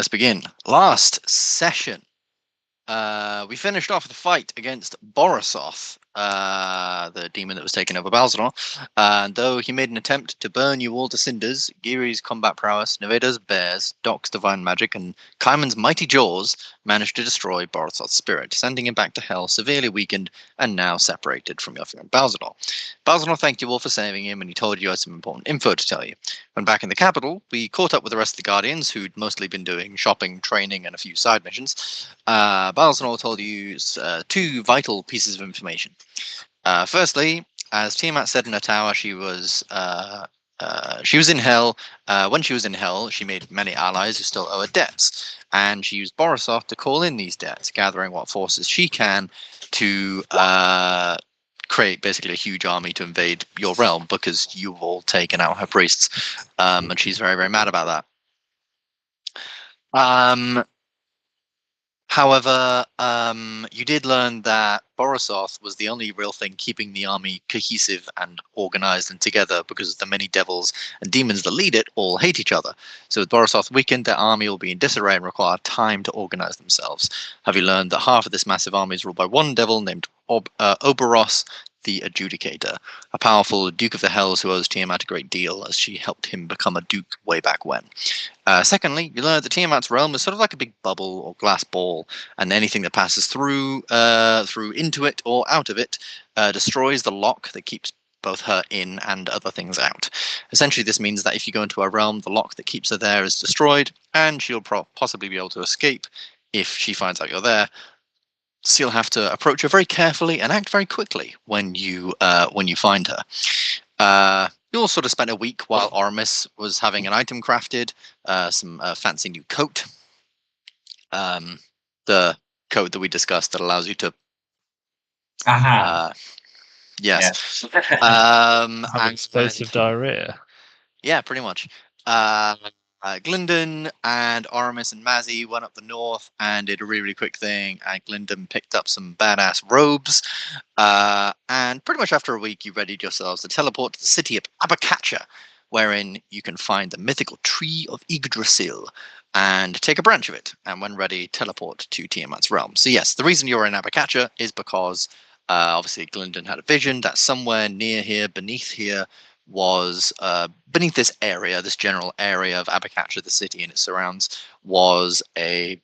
let's begin. Last session, we finished off the fight against Borisoth, the demon that was taking over Balzanor. And though he made an attempt to burn you all to cinders, Giri's combat prowess, Neveda's bears, Doc's divine magic, and Kaiman's mighty jaws managed to destroy Borisoth's spirit, sending him back to hell, severely weakened and now separated from your friend Balzanor. Balzanor thanked you all for saving him, and he told you had some important info to tell you. When back in the capital, we caught up with the rest of the Guardians, who'd mostly been doing shopping, training, and a few side missions. Balzanor told you two vital pieces of information. Firstly, as Tiamat said in her tower, she was in hell. When she was in hell, she made many allies who still owe her debts, and she used Borisoth to call in these debts, gathering what forces she can to create basically a huge army to invade your realm, because you've all taken out her priests, and she's very, very mad about that. However, you did learn that Borisoth was the only real thing keeping the army cohesive and organized and together, because the many devils and demons that lead it all hate each other. So with Borisoth weakened, their army will be in disarray and require time to organize themselves. Have you learned that half of this massive army is ruled by one devil named Oberos the Adjudicator, a powerful Duke of the Hells who owes Tiamat a great deal, as she helped him become a duke way back when. Secondly, you learn that Tiamat's realm is sort of like a big bubble or glass ball, and anything that passes through into it or out of it destroys the lock that keeps both her in and other things out. Essentially, this means that if you go into her realm, the lock that keeps her there is destroyed, and she'll possibly be able to escape if she finds out you're there. So you'll have to approach her very carefully and act very quickly when you find her. You all sort of spent a week while Oramis was having an item crafted, some fancy new coat. The coat that we discussed that allows you to... yes. Have explosive diarrhea. Yeah, pretty much. Glyndan and Oramis and Mazzy went up the north and did a really, really quick thing, and Glyndan picked up some badass robes, and pretty much after a week you readied yourselves to teleport to the city of Abakatsha, wherein you can find the mythical tree of Yggdrasil and take a branch of it, and when ready, teleport to Tiamat's realm. So yes, the reason you're in Abakatsha is because obviously Glyndan had a vision that somewhere near here, beneath here, was beneath this area, this general area of Abakatsha, the city and its surrounds, was a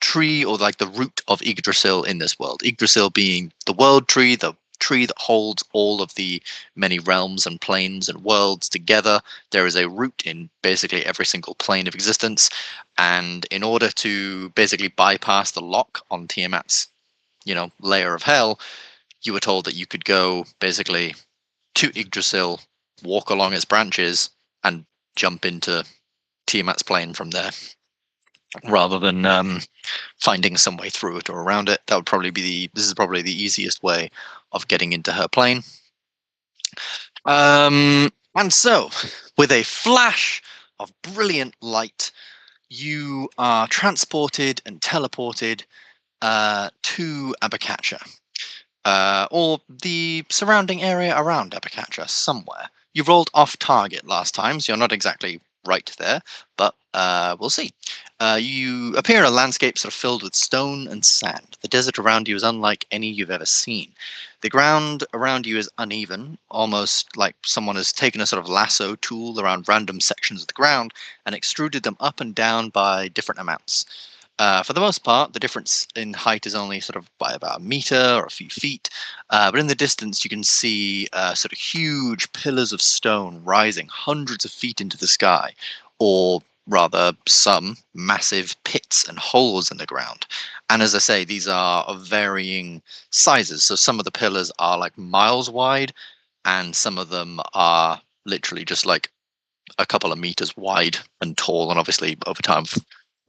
tree, or like the root of Yggdrasil in this world. Yggdrasil being the world tree, the tree that holds all of the many realms and planes and worlds together. There is a root in basically every single plane of existence, and in order to basically bypass the lock on Tiamat's, layer of hell, you were told that you could go basically to Yggdrasil, walk along its branches, and jump into Tiamat's plane from there, rather than finding some way through it or around it. That would probably be this is probably the easiest way of getting into her plane. And so, with a flash of brilliant light, you are transported and teleported to Abakatsha. Or the surrounding area around Abakatsha somewhere. You rolled off target last time, so you're not exactly right there, but we'll see. You appear in a landscape sort of filled with stone and sand. The desert around you is unlike any you've ever seen. The ground around you is uneven, almost like someone has taken a sort of lasso tool around random sections of the ground and extruded them up and down by different amounts. For the most part, the difference in height is only sort of by about a meter or a few feet, but in the distance you can see sort of huge pillars of stone rising hundreds of feet into the sky, or rather some massive pits and holes in the ground. And as I say, these are of varying sizes, so some of the pillars are like miles wide, and some of them are literally just like a couple of meters wide and tall, and obviously over time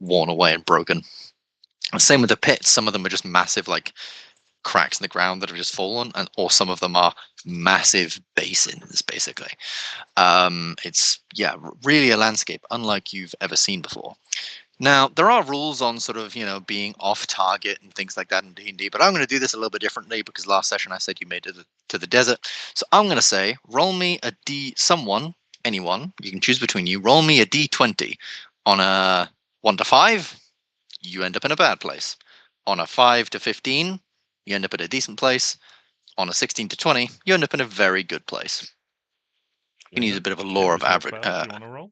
worn away and broken. Same with the pits. Some of them are just massive, like cracks in the ground that have just fallen, or some of them are massive basins. Basically, it's really a landscape unlike you've ever seen before. Now, there are rules on sort of being off target and things like that in D&D, but I'm going to do this a little bit differently because last session I said you made it to the desert. So I'm going to say, roll me a D. Anyone, you can choose between you. Roll me a D20 on 1 to 5, you end up in a bad place. On a 5 to 15, you end up at a decent place. On a 16 to 20, you end up in a very good place. You can use a bit of a law of average. Do you want to roll?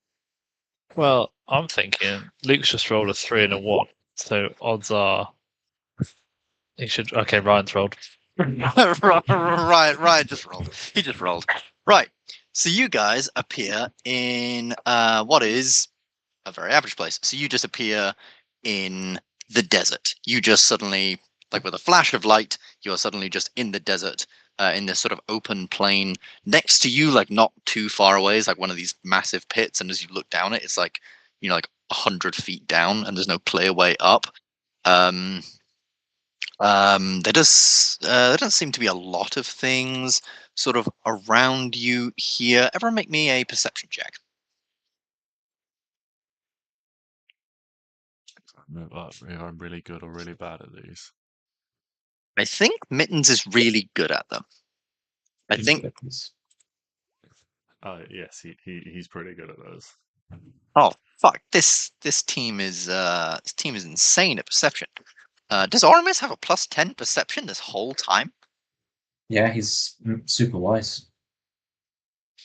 Well, I'm thinking Luke's just rolled a 3 and a 1, so odds are he should. Okay, Ryan's rolled. Ryan just rolled. He just rolled. Right. So you guys appear in what is a very average place. So you just appear in the desert. You just suddenly, like with a flash of light, you are suddenly just in the desert, in this sort of open plain. Next to you, like not too far away, is like one of these massive pits. And as you look down it, it's like, you know, like 100 feet down, and there's no clear way up. There doesn't seem to be a lot of things sort of around you here. Everyone make me a perception check. I don't know if I'm really good or really bad at these. I think Mittens is really good at them. I think. Yes, he's pretty good at those. Oh fuck! This team is insane at perception. Does Oramis have a +10 perception this whole time? Yeah, he's super wise.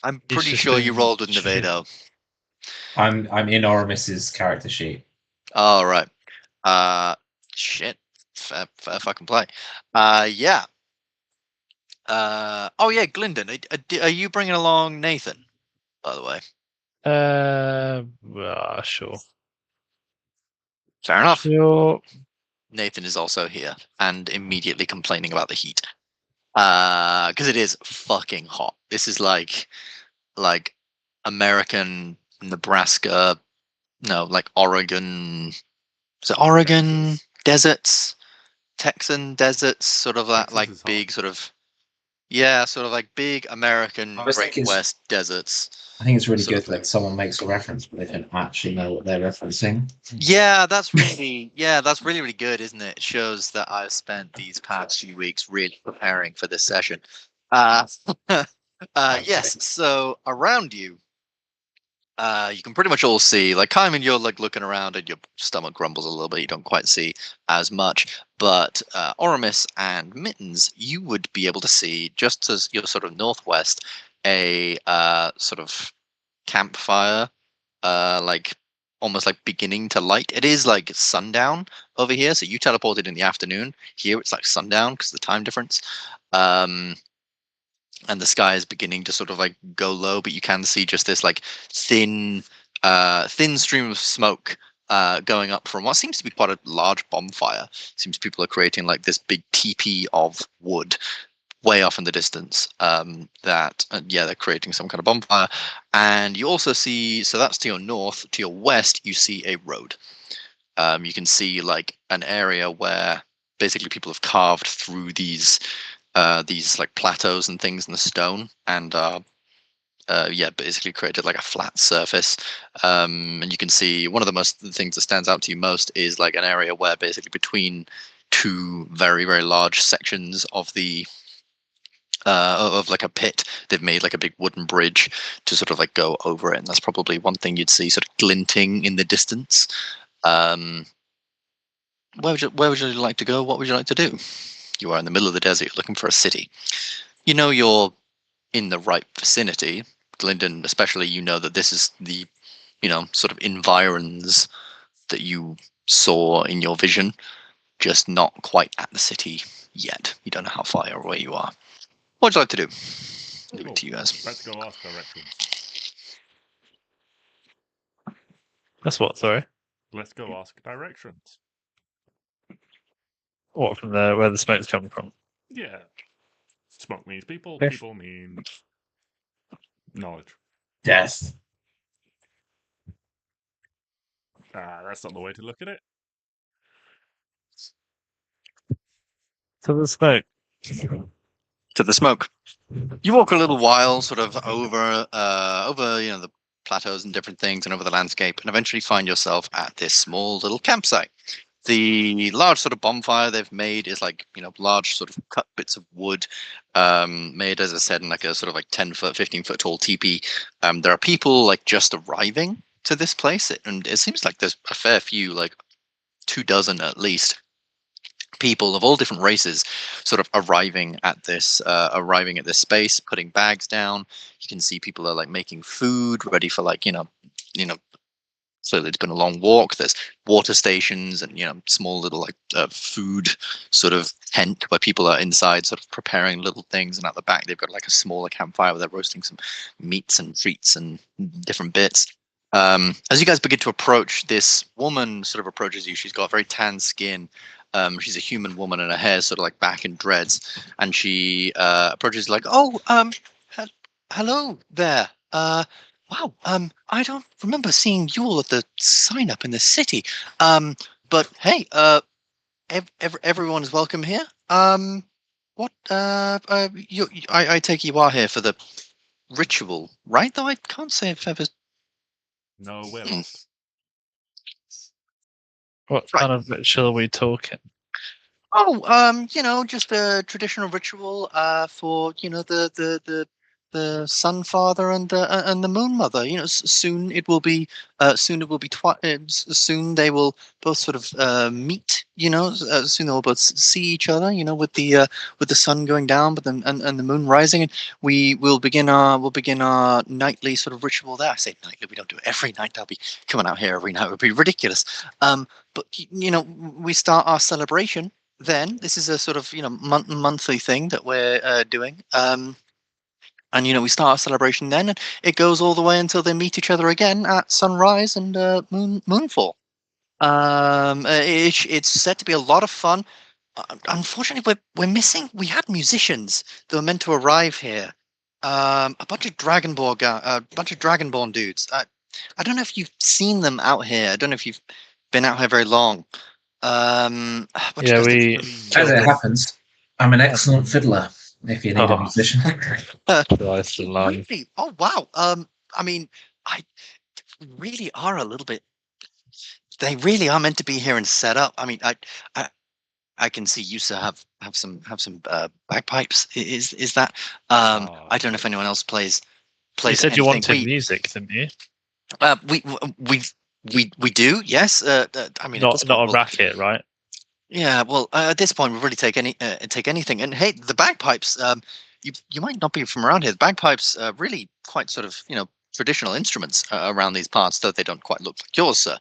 I'm pretty sure you rolled with Nevado. I'm in Oramis's character sheet. Oh right. Shit. Fair fucking play. Yeah. Oh yeah, Glyndan. Are you bringing along Nathan? By the way. Sure. Fair enough. Sure. Nathan is also here and immediately complaining about the heat. Because it is fucking hot. This is like American Nebraska, no, like Oregon. Is it Oregon deserts? Texan deserts, sort of that, like big sort of, yeah, sort of like big American Great West deserts. I think it's really good that someone makes a reference, but they don't actually know what they're referencing. Yeah, that's really really good, isn't it? It shows that I've spent these past few weeks really preparing for this session. Yes. So around you, you can pretty much all see, like Kaiman, you're like looking around and your stomach grumbles a little bit. You don't quite see as much, but Oramis and Mittens, you would be able to see, just as you're sort of northwest, a sort of campfire, like almost like beginning to light. It is like sundown over here, so you teleported in the afternoon. Here it's like sundown because of the time difference. And the sky is beginning to sort of like go low, but you can see just this like thin stream of smoke going up from what seems to be quite a large bonfire. Seems people are creating like this big teepee of wood way off in the distance. They're creating some kind of bonfire. And you also see, so that's to your north. To your west, you see a road. You can see like an area where basically people have carved through these like plateaus and things in the stone, and basically created like a flat surface. And you can see one of the things that stands out to you most is like an area where basically between two very, very large sections of the of like a pit, they've made like a big wooden bridge to sort of like go over it, and that's probably one thing you'd see sort of glinting in the distance. Where would you like to go? What would you like to do? You are in the middle of the desert, looking for a city. You know you're in the right vicinity. Glyndan, especially, you know that this is the, sort of environs that you saw in your vision, just not quite at the city yet. You don't know how far away you are. What would you like to do? Leave it to you guys. Let's go ask directions. That's what, sorry? Let's go ask directions. What, from where the smoke's coming from? Yeah. Smoke means people, people mean knowledge. Death. That's not the way to look at it. To the smoke. To the smoke. You walk a little while, sort of over the plateaus and different things, and over the landscape, and eventually find yourself at this small little campsite. The large sort of bonfire they've made is like, large sort of cut bits of wood, made, as I said, in like a sort of like 10-foot, 15-foot tall teepee. There are people like just arriving to this place, and it seems like there's a fair few, like 24 at least, people of all different races sort of arriving at this space, putting bags down. You can see people are like making food ready for, like, so it's been a long walk. There's water stations and small little, like, food sort of tent where people are inside sort of preparing little things, and at the back they've got like a smaller campfire where they're roasting some meats and treats and different bits. As you guys begin to approach, this woman sort of approaches you. She's got very tan skin. She's a human woman, and her hair's sort of like back in dreads. And she approaches like, "Oh, hello there. Wow. I don't remember seeing you all at the sign up in the city. But hey, everyone is welcome here. What? I take you are here for the ritual, right? Though I can't say if ever. No, we're Hmm. not. What Right. kind of ritual are we talking? Oh, just a traditional ritual for the Sun Father and the Moon Mother. Soon it will be soon they will both sort of meet. Soon they will both see each other. With the sun going down, but then and the moon rising, and we'll begin our nightly sort of ritual there. I say nightly. We don't do it every night. I'll be coming out here every night. It would be ridiculous. But we start our celebration. Then this is a sort of monthly thing that we're doing, and we start our celebration then, and it goes all the way until they meet each other again at sunrise and moonfall. It's said to be a lot of fun. Unfortunately, we're missing. We had musicians that were meant to arrive here. A bunch of Dragonborn dudes. I don't know if you've seen them out here. I don't know if you've been out here very long. What do you Yeah, guys think? As it happens, I'm an excellent fiddler. If you need a Oh. musician, Christ alive. Really? Oh wow. I mean, I really are a little bit. They really are meant to be here and set up. I mean, I can see you, sir, have some bagpipes. Is that? I don't know if anyone else plays You said you anything. wanted music, didn't you? We do. Yes. I mean, at this Not point, a racket, right? yeah. Well, at this point, we'll really take anything. And hey, the bagpipes. You might not be from around here. The bagpipes are really quite sort of traditional instruments around these parts, though they don't quite look like yours, sir.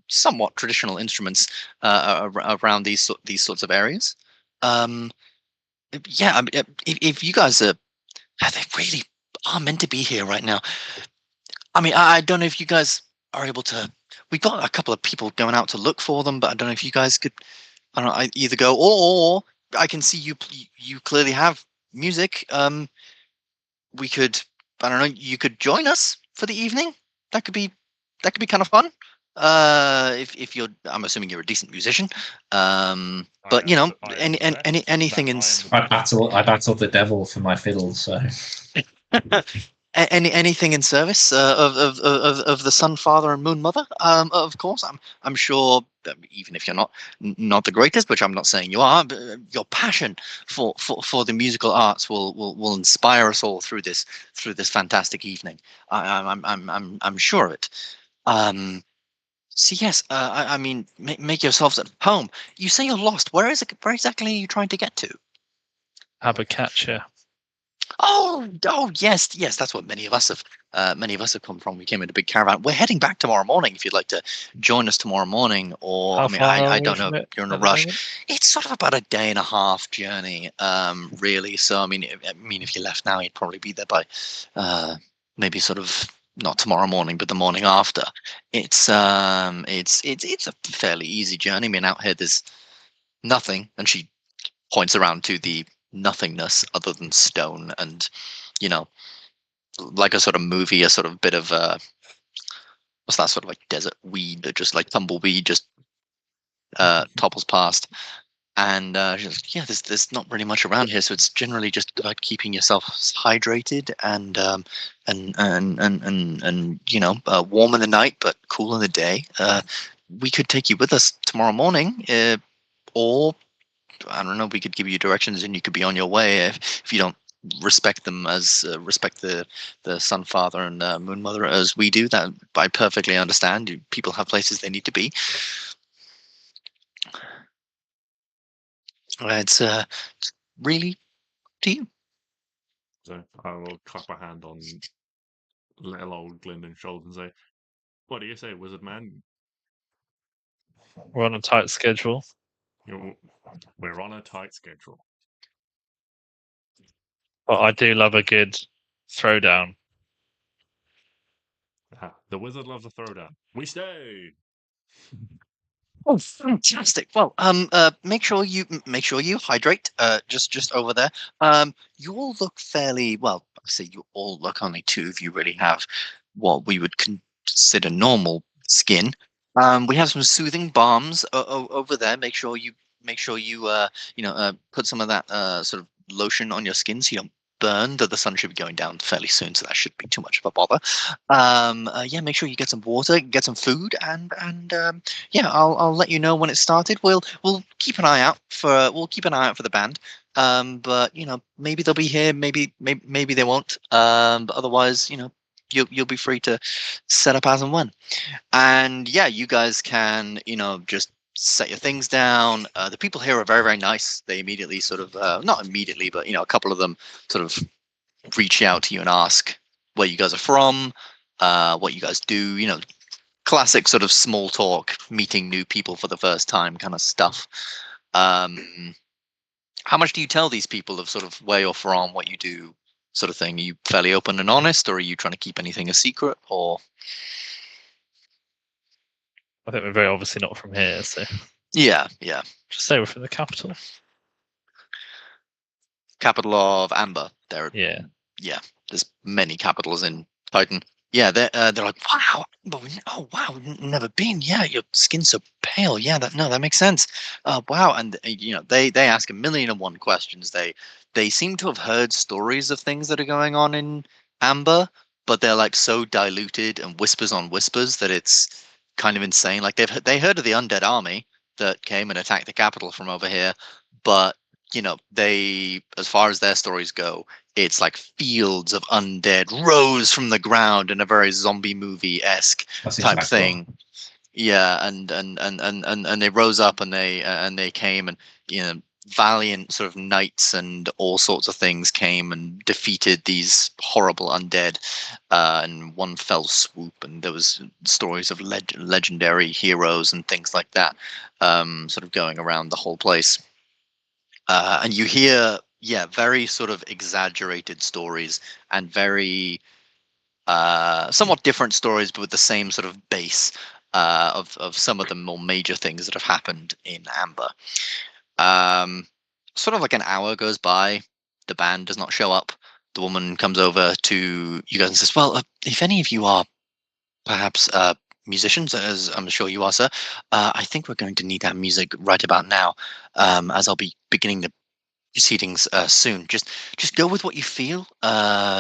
Somewhat traditional instruments around these sorts of areas. Yeah. I mean, if you guys are, they really are meant to be here right now. I mean, I don't know if you guys are able to. We got a couple of people going out to look for them, but I don't know if you guys could. I don't know. Either go or I can see you clearly have music. We could. I don't know. You could join us for the evening. That could be kind of fun. If you're, I'm assuming you're a decent musician. But anything in. I battle the devil for my fiddle. So Anything in service of the Sun Father and Moon Mother. Of course, I'm sure. Even if you're not the greatest, which I'm not saying you are, but your passion for the musical arts will inspire us all through this fantastic evening. I'm sure of it. So yes, I mean, make yourselves at home. You say you're lost. Where exactly are you trying to get to? Abakatsha. Oh, yes. That's what many of us have come from. We came in a big caravan. We're heading back tomorrow morning. If you'd like to join us tomorrow morning, or How far are I we don't from know. it You're in a at the rush. moment? It's sort of about a day and a half journey, really. So I mean, if you left now, you'd probably be there by, maybe sort of not tomorrow morning, but the morning after. It's a fairly easy journey. I mean, out here there's nothing, and she points around to the nothingness other than stone and like a sort of movie, a sort of bit of what's that, sort of like desert weed that just like tumbleweed just topples past. And she's like, yeah, there's not really much around here, so it's generally just about keeping yourself hydrated and warm in the night but cool in the day. We could take you with us tomorrow morning, or I don't know, we could give you directions and you could be on your way if you don't respect them as respect the Sun Father and Moon Mother as we do. That I perfectly understand. People have places they need to be. It's really up to you. So I will clap a hand on little old Glyndan's shoulder and say, "What do you say, Wizard Man? We're on a tight schedule. We're on a tight schedule." But I do love a good throwdown. The wizard loves a throwdown. We stay. Oh, fantastic! Well, make sure you hydrate. Just over there. You all look fairly well. I say you all look. Only two of you really have what we would consider normal skin. We have some soothing balms over there. Make sure you put some of that sort of lotion on your skin so you don't burn. That the sun should be going down fairly soon, so that shouldn't be too much of a bother. Yeah, make sure you get some water, get some food, and yeah, I'll let you know when it's started. We'll keep an eye out for the band. But maybe they'll be here, maybe they won't. But otherwise, you'll be free to set up as and when. And yeah, you guys can just set your things down. The people here are very, very nice. They immediately sort of not immediately, but a couple of them sort of reach out to you and ask where you guys are from, what you guys do. Classic sort of small talk, meeting new people for the first time kind of stuff. How much do you tell these people of sort of where you're from, what you do, sort of thing? Are you fairly open and honest, or are you trying to keep anything a secret? Or I think we're very obviously not from here, so yeah, just say we're from the capital. capital of Amber. Yeah. There's many capitals in Titan. Yeah, they're like, wow, oh wow, never been. Yeah, your skin's so pale. Yeah, that makes sense. Wow, and they ask a million and one questions. They seem to have heard stories of things that are going on in Amber, but they're like so diluted and whispers on whispers that it's kind of insane. Like they heard of the undead army that came and attacked the capital from over here, but they, as far as their stories go, it's like fields of undead rose from the ground in a very zombie movie-esque That's type exactly thing. Yeah, and they rose up and they came and valiant sort of knights and all sorts of things came and defeated these horrible undead in one fell swoop. And there was stories of legendary heroes and things like that, sort of going around the whole place. And you hear, very sort of exaggerated stories and very somewhat different stories, but with the same sort of base of some of the more major things that have happened in Amber. Sort of like an hour goes by, the band does not show up. The woman comes over to you guys and says, "Well, if any of you are perhaps musicians, as I'm sure you are, sir, I think we're going to need that music right about now, as I'll be beginning the proceedings soon. Just go with what you feel.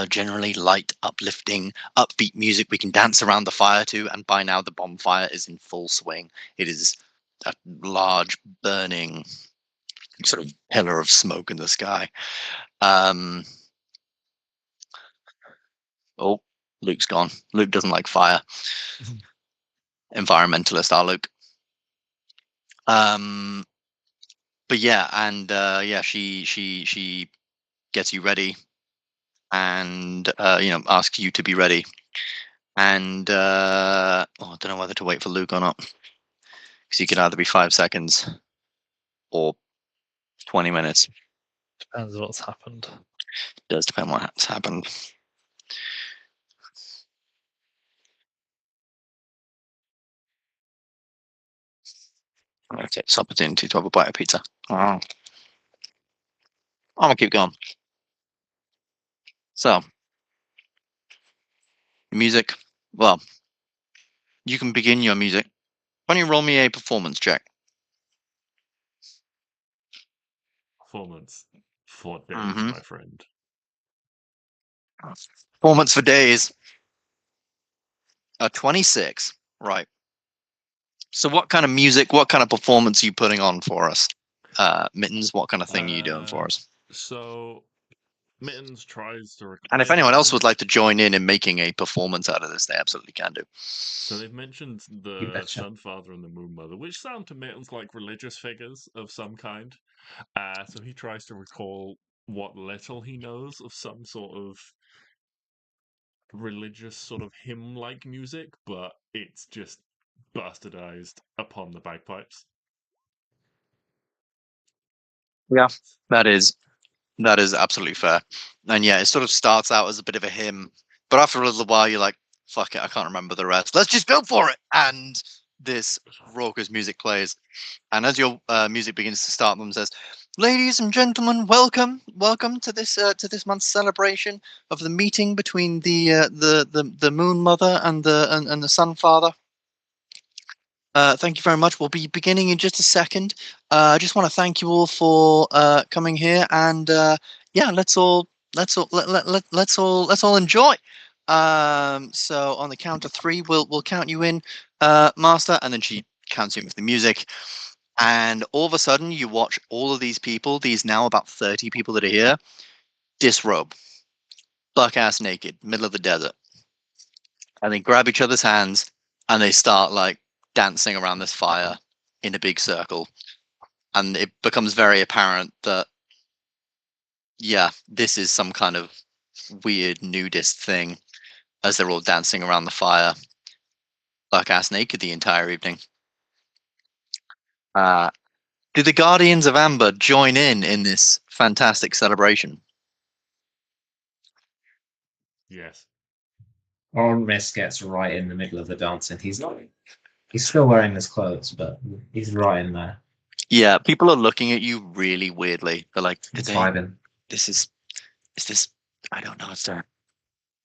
Generally light, uplifting, upbeat music we can dance around the fire to. And by now the bonfire is in full swing. It is a large burning sort of pillar of smoke in the sky. Oh, Luke's gone. Luke doesn't like fire. Environmentalist, our Luke. But yeah, and she gets you ready and asks you to be ready. And I don't know whether to wait for Luke or not, because he could either be 5 seconds or 20 minutes. Depends what's happened. It does depend what's happened. I'm going to take this opportunity to have a bite of pizza. I'm going to keep going. So, music. Well, you can begin your music. Why don't you roll me a performance check? Performance for days, Mhm. my friend. Performance for days. A 26. Right. So what kind of music, what kind of performance are you putting on for us? Mittens, what kind of thing are you doing for us? So Mittens tries to. And if they've anyone else mentioned- would like to join in making a performance out of this, they absolutely can do. So they've mentioned You the betcha. Sun Father and the Moon Mother, which sound to Mittens like religious figures of some kind. So he tries to recall what little he knows of some sort of religious sort of hymn-like music, but it's just bastardized upon the bagpipes. Yeah, that is absolutely fair. And yeah, it sort of starts out as a bit of a hymn, but after a little while, you're like, "Fuck it, I can't remember the rest. Let's just go for it!" And this raucous music plays, and as your music begins to start, them says, "Ladies and gentlemen, welcome to this month's celebration of the meeting between the Moon Mother and the Sun Father. Thank you very much. We'll be beginning in just a second. I just want to thank you all for coming here, and yeah, let's all enjoy. So on the count of three, we'll count you in, Master, and then she counts you in with the music. And all of a sudden, you watch all of these people, these now about 30 people that are here, disrobe, buck ass naked, middle of the desert, and they grab each other's hands and they start like dancing around this fire in a big circle. And it becomes very apparent that, yeah, this is some kind of weird nudist thing as they're all dancing around the fire, buck ass naked the entire evening. Do the Guardians of Amber join in this fantastic celebration? Yes. Oramis gets right in the middle of the dancing. He's still wearing his clothes, but he's right in there. Yeah, people are looking at you really weirdly. They're like, He's vibing. is this, I don't know,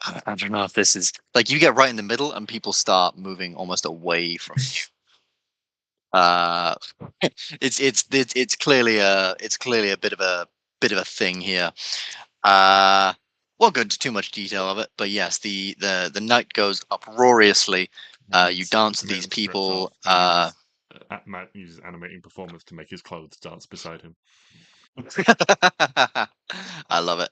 I don't know if this is like, you get right in the middle and people start moving almost away from you. It's clearly a bit of a thing here. Won't go into too much detail of it, but yes, the night goes uproariously. You dance with these Mittens strips people. off and Matt uses animating performance to make his clothes dance beside him. I love it.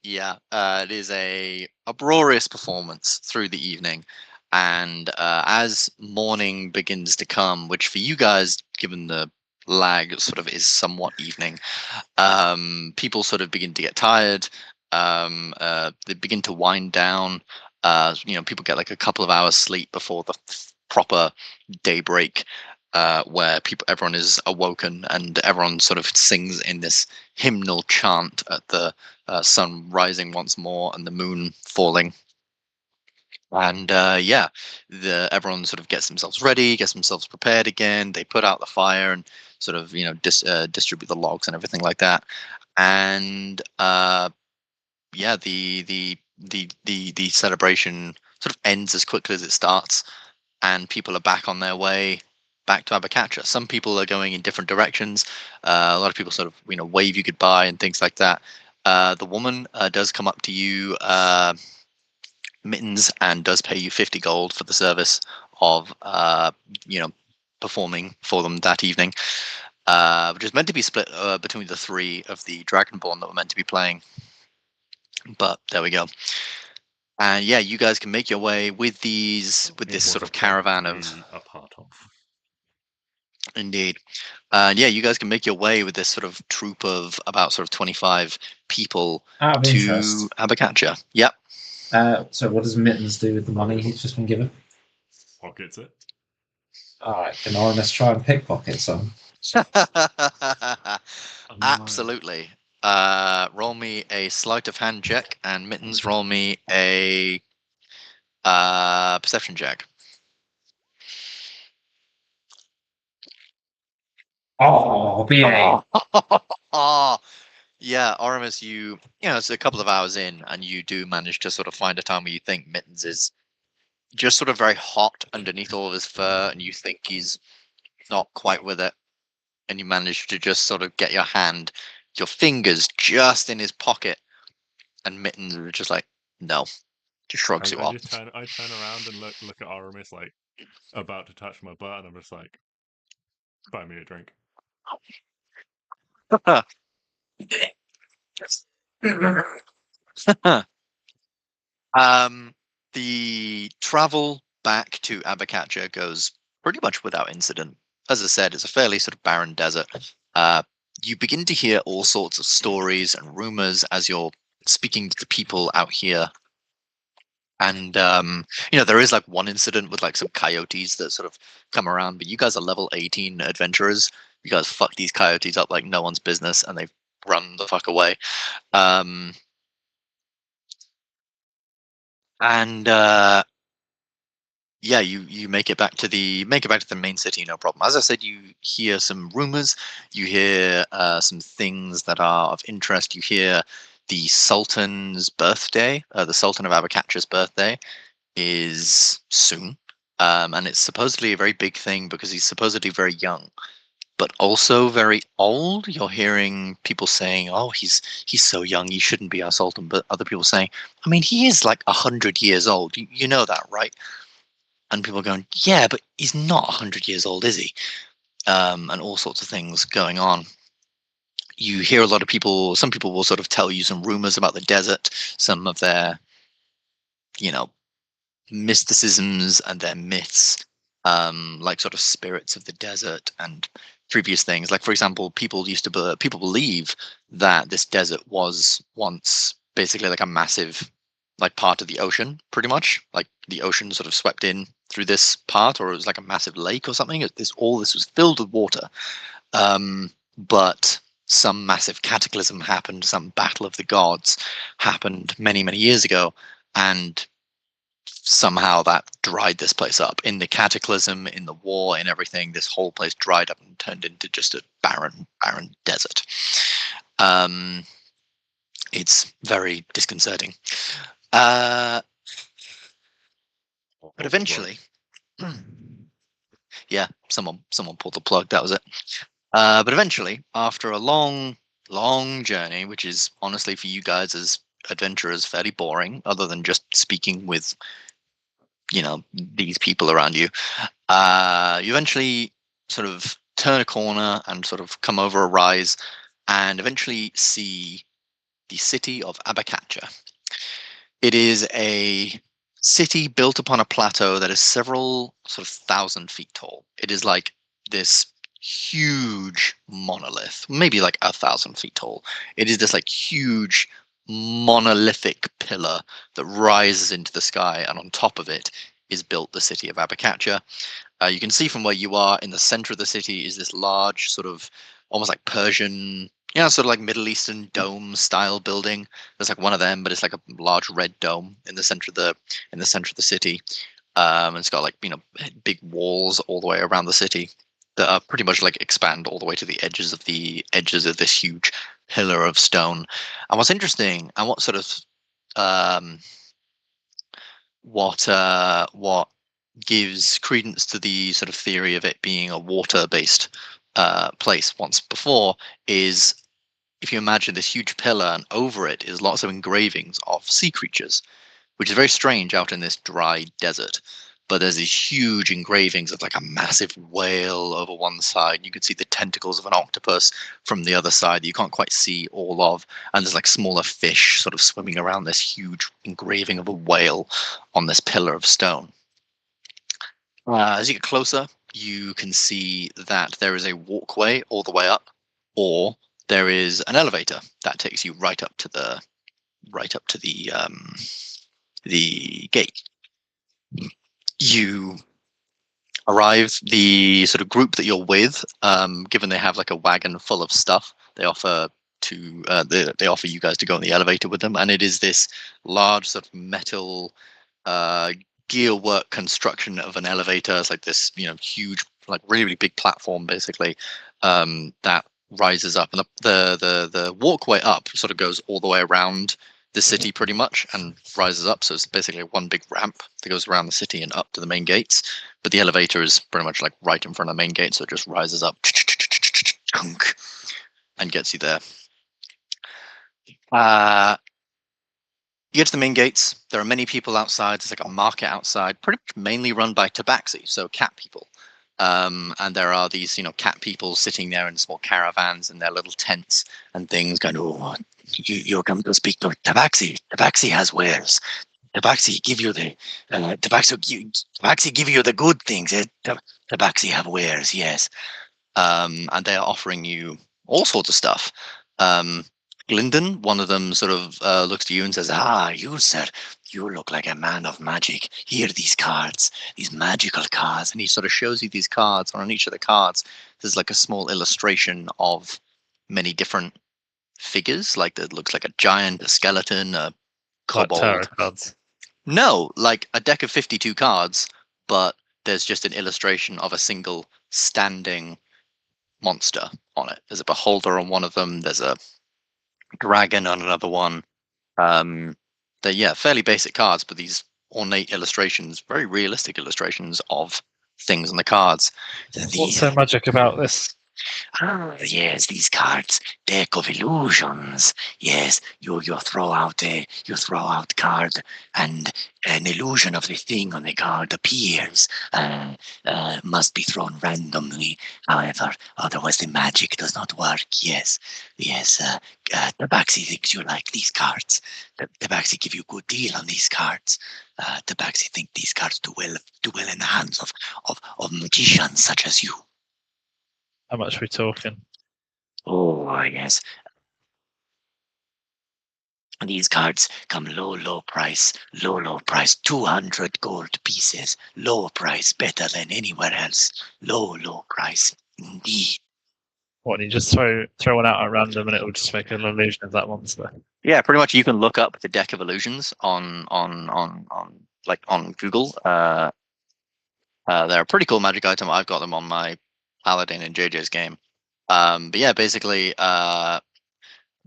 Yeah, it is a uproarious performance through the evening, and as morning begins to come, which for you guys, given the lag, sort of is somewhat evening, people sort of begin to get tired. They begin to wind down. People get like a couple of hours sleep before the proper daybreak, where everyone is awoken and everyone sort of sings in this hymnal chant at the sun rising once more and the moon falling. And yeah, everyone sort of gets themselves ready, gets themselves prepared again. They put out the fire and sort of distribute the logs and everything like that. And yeah, the celebration sort of ends as quickly as it starts, and people are back on their way back to Abakatsha. Some people are going in different directions. A lot of people sort of wave you goodbye and things like that. The woman does come up to you, Mittens, and does pay you 50 gold for the service of performing for them that evening, which is meant to be split between the three of the Dragonborn that were meant to be playing. But there we go. And yeah, you guys can make your way with this sort of caravan of. A part of. Indeed. And yeah, you guys can make your way with this sort of troop of about sort of 25 people Out of to interest. Abakatsha. Yep. So what does Mittens do with the money he's just been given? Pockets it. Alright, can Oramis try and pickpocket some? Absolutely. Roll me a sleight of hand check, and Mittens, roll me a perception check. Oh, BA. Oh, yeah, Oramis, it's a couple of hours in, and you do manage to sort of find a time where you think Mittens is just sort of very hot underneath all of his fur, and you think he's not quite with it, and you manage to just sort of get your fingers just in his pocket, and Mittens is just like, no, just shrugs you off. I turn around and look at Aramis like about to touch my butt, and I'm just like, buy me a drink. The travel back to Abakatsha goes pretty much without incident. As I said, it's a fairly sort of barren desert. You begin to hear all sorts of stories and rumors as you're speaking to the people out here. And there is like one incident with like some coyotes that sort of come around, but you guys are level 18 adventurers. You guys fuck these coyotes up like no one's business, and they run the fuck away. And yeah, you make it back to the main city, no problem. As I said, you hear some rumors, you hear some things that are of interest. You hear the Sultan's birthday, the Sultan of Abakatsha's birthday, is soon, and it's supposedly a very big thing because he's supposedly very young, but also very old. You're hearing people saying, "Oh, he's so young, he shouldn't be our Sultan," but other people saying, "I mean, he is like 100 years old. You know that, right?" And people are going, "Yeah, but he's not 100 years old, is he?" And all sorts of things going on. You hear a lot of people. Some people will sort of tell you some rumors about the desert, some of their, you know, mysticisms and their myths, like sort of spirits of the desert and previous things. Like, for example, people believe that this desert was once basically like a massive, like, part of the ocean, pretty much. Like the ocean sort of swept in through this part, or it was like a massive lake or something. All this was filled with water, but some massive cataclysm happened. Some battle of the gods happened many years ago, and somehow that dried this place up. In the cataclysm, in the war, in everything, this whole place dried up and turned into just a barren desert. It's very disconcerting. But eventually, yeah, someone pulled the plug. That was it. But eventually, after a long journey, which is honestly for you guys as adventurers fairly boring, other than just speaking with these people around you, you eventually sort of turn a corner and sort of come over a rise and eventually see the city of Abakatsha. It is a city built upon a plateau that is several sort of 1,000 feet tall. It is like this huge monolith, maybe like 1,000 feet tall. It is this like huge monolithic pillar that rises into the sky, and on top of it is built the city of Abakatsha. You can see from where you are, in the center of the city is this large sort of almost like Persian, sort of like Middle Eastern dome style building. There's like one of them, but it's like a large red dome in the center of the city. And it's got like big walls all the way around the city that are pretty much like expand all the way to the edges of this huge pillar of stone. And what's interesting, and what sort of what gives credence to the sort of theory of it being a water-based place once before, is if you imagine this huge pillar, and over it is lots of engravings of sea creatures, which is very strange out in this dry desert. But there's these huge engravings of like a massive whale over one side. You can see the tentacles of an octopus from the other side that you can't quite see all of. And there's like smaller fish sort of swimming around this huge engraving of a whale on this pillar of stone. As you get closer, you can see that there is a walkway all the way up, or there is an elevator that takes you right up to the gate. You arrive. The sort of group that you're with, given they have like a wagon full of stuff, they offer you guys to go in the elevator with them, and it is this large sort of metal gearwork construction of an elevator. It's like this huge, like really big platform basically, that rises up, and the walkway up sort of goes all the way around the city pretty much and rises up. So it's basically one big ramp that goes around the city and up to the main gates. But the elevator is pretty much like right in front of the main gate, so it just rises up and gets you there. You get to the main gates. There are many people outside. There's like a market outside, pretty much mainly run by tabaxi, so cat people. And there are these, cat people sitting there in small caravans in their little tents and things, going, "Oh, you're come to speak to Tabaxi. Tabaxi has wares. Tabaxi give you the Tabaxi give you the good things. Tabaxi have wares, yes." And they are offering you all sorts of stuff. Glyndan, one of them, sort of looks to you and says, "Ah, you, sir, you look like a man of magic. Here are these cards, these magical cards." And he sort of shows you these cards. And on each of the cards, there's like a small illustration of many different figures. Like that looks like a giant, a skeleton, a Like kobold. tarot cards. No, like a deck of 52 cards, but there's just an illustration of a single standing monster on it. There's a beholder on one of them. There's a dragon on another one. They're fairly basic cards, but these ornate illustrations, very realistic illustrations of things on the cards. What's so magic about this? Yes, these cards, deck of illusions. Yes, you throw out card, and an illusion of the thing on the card appears. Must be thrown randomly. However, otherwise the magic does not work. Yes. Tabaxi thinks you like these cards. Tabaxi give you a good deal on these cards. Tabaxi think these cards do well in the hands of magicians such as you. How much are we talking? Oh, yes. These cards come low price, 200 gold pieces, low price, better than anywhere else, low price, indeed. What, you just throw one out at random and it will just make an illusion of that monster? Yeah, pretty much. You can look up the deck of illusions on Google. They're a pretty cool magic item. I've got them on my Paladin in JJ's game. But yeah, basically, the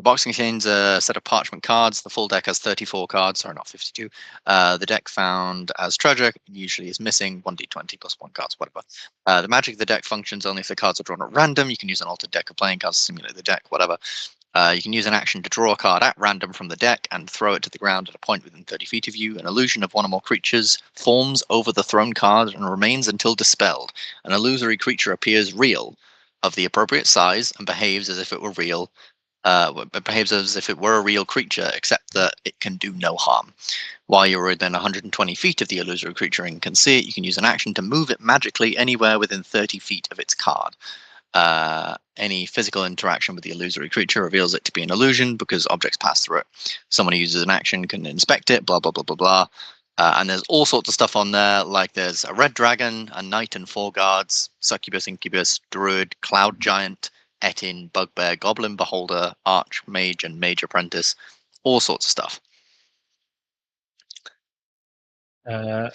box contains a set of parchment cards. The full deck has 34 cards, sorry, not 52. The deck found as treasure usually is missing 1d20 plus 1 cards, whatever. The magic of the deck functions only if the cards are drawn at random. You can use an altered deck of playing cards to simulate the deck, whatever. You can use an action to draw a card at random from the deck and throw it to the ground at a point within 30 feet of you. An illusion of one or more creatures forms over the thrown card and remains until dispelled. An illusory creature appears real, of the appropriate size, and behaves as if it were real. Behaves as if it were a real creature, except that it can do no harm. While you're within 120 feet of the illusory creature and can see it, you can use an action to move it magically anywhere within 30 feet of its card. Any physical interaction with the illusory creature reveals it to be an illusion because objects pass through it. Someone who uses an action can inspect it, blah, blah, blah, blah, blah. And there's all sorts of stuff on there, like there's a red dragon, a knight and 4 guards, succubus, incubus, druid, cloud giant, etin, bugbear, goblin beholder, arch mage, and mage apprentice. All sorts of stuff. I'm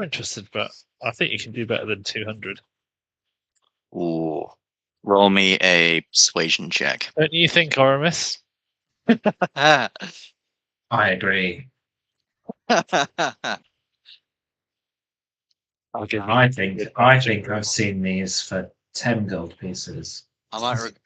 interested, but I think you can do better than 200. Ooh. Roll me a persuasion check. Don't you think, Oramis? I agree. I think I've seen these for 10 gold pieces. I might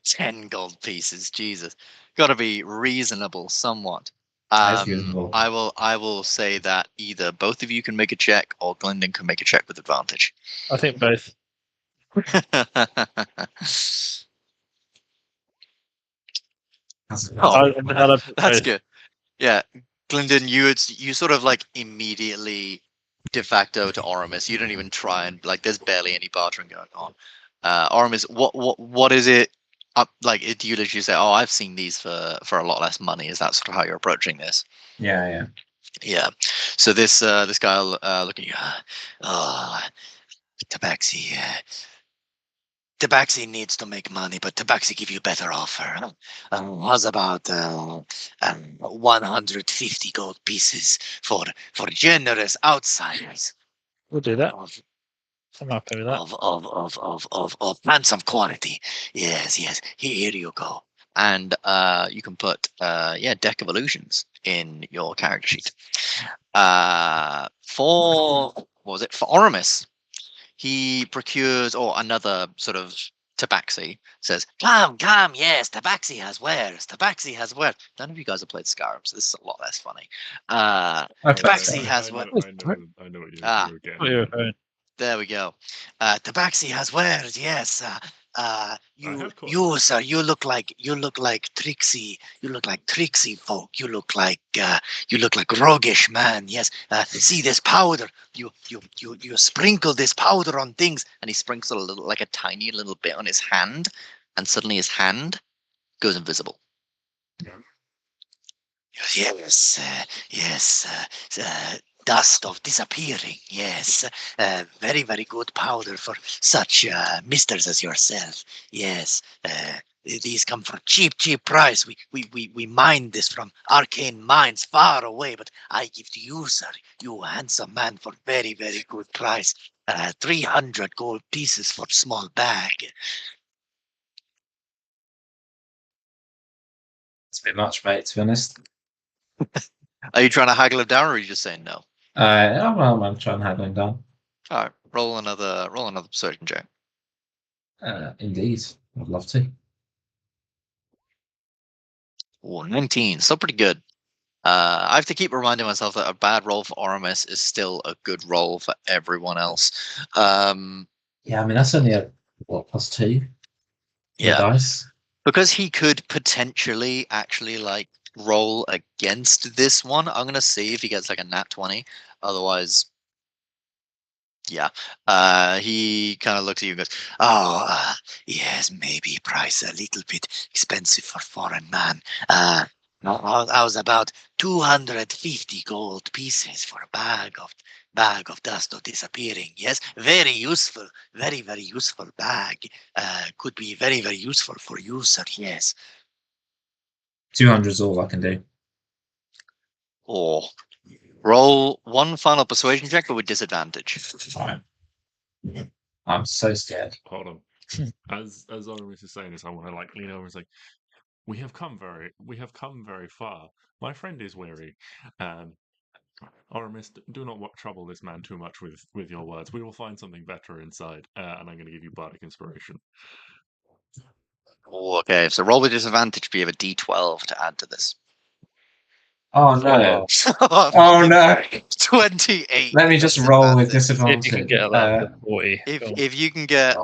10 gold pieces. Jesus, got to be reasonable somewhat. Reasonable. I will say that either both of you can make a check or Glyndan can make a check with advantage. I think both. That's good. Yeah, Glyndan, you sort of like immediately de facto to Oramis. You don't even try and there's barely any bartering going on. Oramis, what is it? Do you literally say, "Oh, I've seen these for a lot less money"? Is that sort of how you're approaching this? Yeah. So this guy looking at you. Tabaxi needs to make money, but Tabaxi give you a better offer. How's about 150 gold pieces for generous outsiders? We'll do that. I'm happy with that. Of handsome quality. Yes. Here you go. And you can put deck of illusions in your character sheet. For Oramis, he procures another sort of Tabaxi says, Come, yes, Tabaxi has wares. None of you guys have played Skyrim, so this is a lot less funny. Tabaxi has wares. I know what you're getting. There we go. Tabaxi has wares. Yes. You, sir. You look like Trixie. You look like Trixie folk. You look like roguish man. Yes. See this powder. You sprinkle this powder on things, and he sprinkles a little, like a tiny little bit on his hand, and suddenly his hand goes invisible. Yes, yes, dust of disappearing. Yes, very, very good powder for such misters as yourself. Yes, these come for cheap price. We mine this from arcane mines far away, but I give to you, sir, you handsome man, for very, very good price. 300 gold pieces for small bag. It's a bit much, mate, to be honest. Are you trying to haggle him down, or are you just saying no? I'm trying to haggle him down. All right, roll another persuasion check. Indeed. I'd love to. Oh, 19. Still pretty good. I have to keep reminding myself that a bad roll for Oramis is still a good roll for everyone else. Yeah, I mean, that's only a, +2? Yeah. Dice? Because he could potentially actually like roll against this one. I'm going to see if he gets like a nat 20. Otherwise, yeah. He kind of looks at you and goes, oh, yes, maybe price a little bit expensive for foreign man. I was about 250 gold pieces for a bag of dust of disappearing. Yes, very useful, very, very useful bag. Could be very, very useful for you, sir. Yes. 200 is all I can do. Or roll one final persuasion check, but with disadvantage. Fine. I'm so scared. Hold on. As Oramis is saying this, I want to like lean over and say, we have come very far. My friend is weary. Oramis, do not trouble this man too much with your words. We will find something better inside, and I'm going to give you bardic inspiration. Okay, so roll with disadvantage, but you have a d12 to add to this. Oh no. Oh Oh no. 28. Let me just roll with disadvantage. disadvantage. If you can get a level 40. If you can get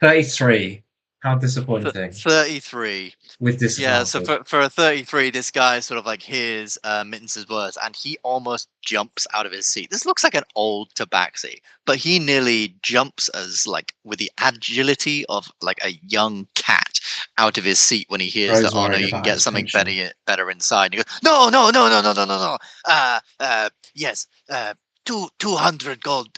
33. How disappointing. 33. With Yeah, disadvantage. so for a 33, this guy sort of like hears Mittens' words, and he almost jumps out of his seat. This looks like an old tabaxi, but he nearly jumps as like with the agility of like a young cat out of his seat when he hears that, oh no, you can get something better inside. And he goes, no. Yes, 200 gold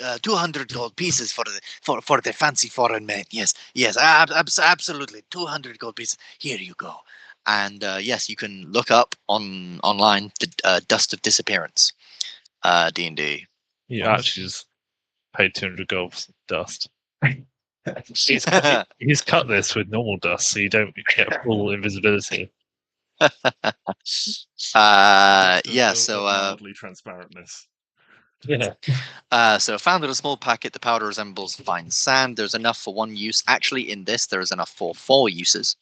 pieces for the fancy foreign men. Yes, absolutely, 200 gold pieces. Here you go. And yes, you can look up online the Dust of Disappearance, D&D. You actually just paid 200 gold for dust. He's cut this with normal dust, so you don't get full invisibility. Yeah, so mildly transparentness. Yeah. So found in a small packet, the powder resembles fine sand. There's enough for one use. Actually, in this, there is enough for 4 uses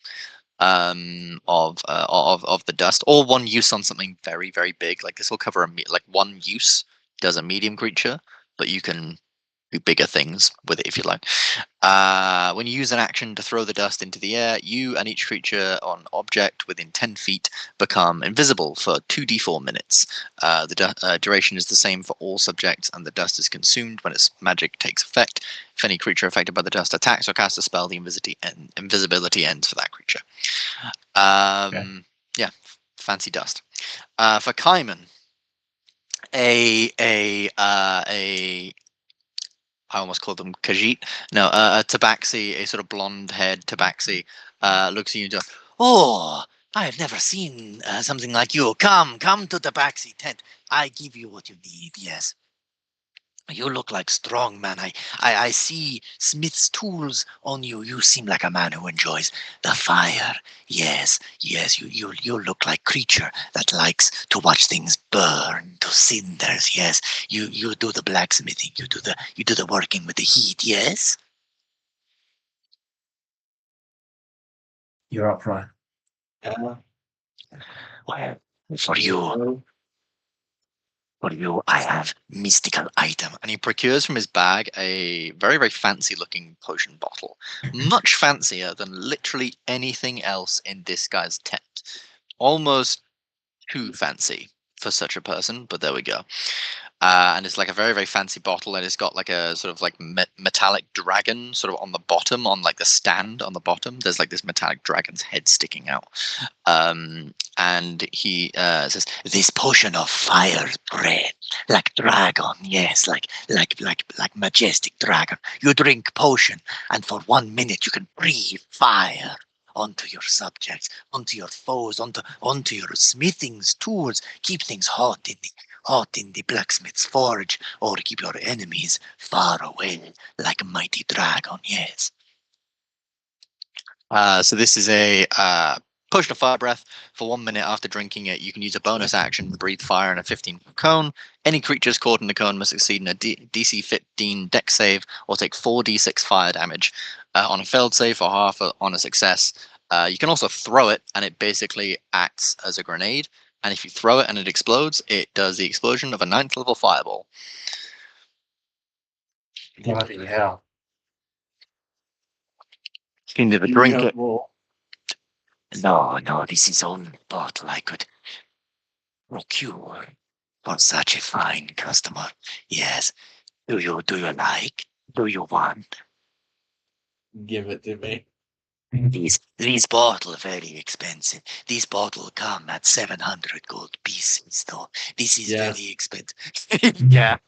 of the dust, or one use on something very, very big. Like this will cover like one use does a medium creature, but you can do bigger things with it if you like. When you use an action to throw the dust into the air, you and each creature on object within 10 feet become invisible for 2d4 minutes. The duration is the same for all subjects, and the dust is consumed when its magic takes effect. If any creature affected by the dust attacks or casts a spell, the invisibility ends for that creature. Yeah, fancy dust. For Kaiman, I almost called them Khajiit. No, a tabaxi, a sort of blonde-haired tabaxi, looks at you and goes, oh, I have never seen something like you. Come to the tabaxi tent. I give you what you need, yes. You look like strong man. I see smith's tools on you. You seem like a man who enjoys the fire. Yes, you look like creature that likes to watch things burn to cinders. Yes, you do the blacksmithing. You do the working with the heat. Yes. You're up, Ryan. Well, for you, For you, I have mystical item. And he procures from his bag a very, very fancy looking potion bottle. Much fancier than literally anything else in this guy's tent. Almost too fancy for such a person, but there we go. And it's like a very, very fancy bottle, and it's got like a sort of like metallic dragon sort of on the bottom, on like the stand on the bottom. There's like this metallic dragon's head sticking out. And he says, "This potion of fire breath, like dragon, yes, like majestic dragon. You drink potion, and for 1 minute you can breathe fire onto your subjects, onto your foes, onto your smithing's tools. Keep things hot in the blacksmith's forge, or keep your enemies far away, like a mighty dragon. Yes." So this is a potion of fire breath. For 1 minute after drinking it, you can use a bonus action to breathe fire in a 15-foot cone. Any creatures caught in the cone must succeed in a DC 15 dex save or take 4d6 fire damage on a failed save or half on a success. You can also throw it, and it basically acts as a grenade. And if you throw it and it explodes, it does the explosion of a 9th level fireball. Bloody hell. You can never drink it. More. No, this is only bottle I could procure for such a fine customer. Yes. Do you like? Do you want? Give it to me. These bottle very expensive. These bottle come at 700 gold pieces, though. This is Yeah. very expensive. Yeah.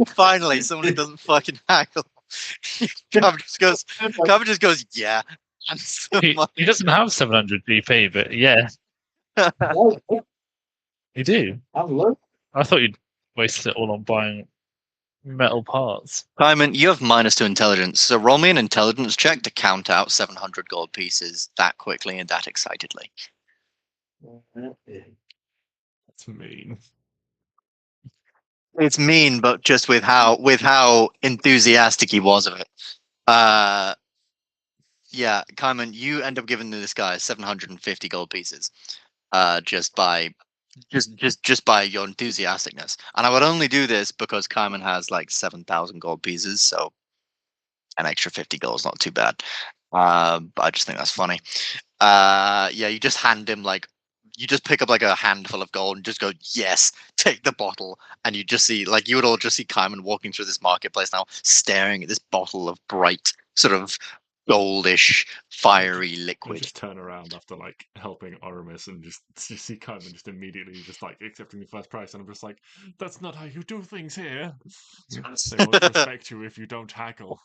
Finally, someone who doesn't fucking haggle. Cover just goes, yeah. And so much. He doesn't have 700 BP, but yeah, you do. Have a look. I thought you'd wasted it all on buying metal parts. Kaiman, you have -2 intelligence, so roll me an intelligence check to count out 700 gold pieces that quickly and that excitedly. That's mean. It's mean, but just with how enthusiastic he was of it. Yeah, Kaiman, you end up giving this guy 750 gold pieces, just by your enthusiasticness. And I would only do this because Kaiman has like 7,000 gold pieces, so an extra 50 gold is not too bad. But I just think that's funny. Yeah, you just hand him you just pick up like a handful of gold and just go, yes, take the bottle. And you just see, you would all just see Kaiman walking through this marketplace now, staring at this bottle of bright, sort of goldish, fiery I liquid. just turn around after helping Oramis and just see Kaiman just immediately just accepting the first price, and I'm just like, that's not how you do things here. They won't respect you if you don't haggle.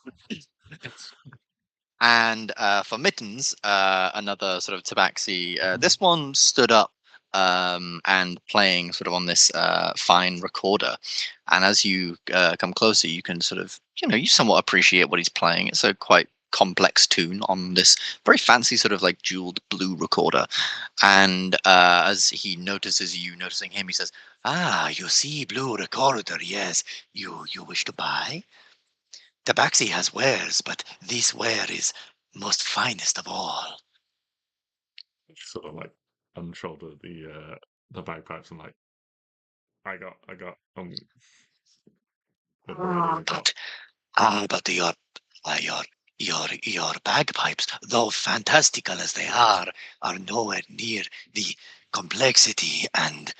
And for Mittens, another sort of tabaxi, this one stood up and playing sort of on this fine recorder. And as you come closer, you can sort of, you somewhat appreciate what he's playing. It's a quite complex tune on this very fancy sort of jeweled blue recorder. And as he notices you noticing him, he says, "Ah, you see, blue recorder, yes, you wish to buy? Tabaxi has wares, but this ware is most finest of all." Sort of unshoulder the bagpipes and I got But your bagpipes, though fantastical as they are nowhere near the complexity and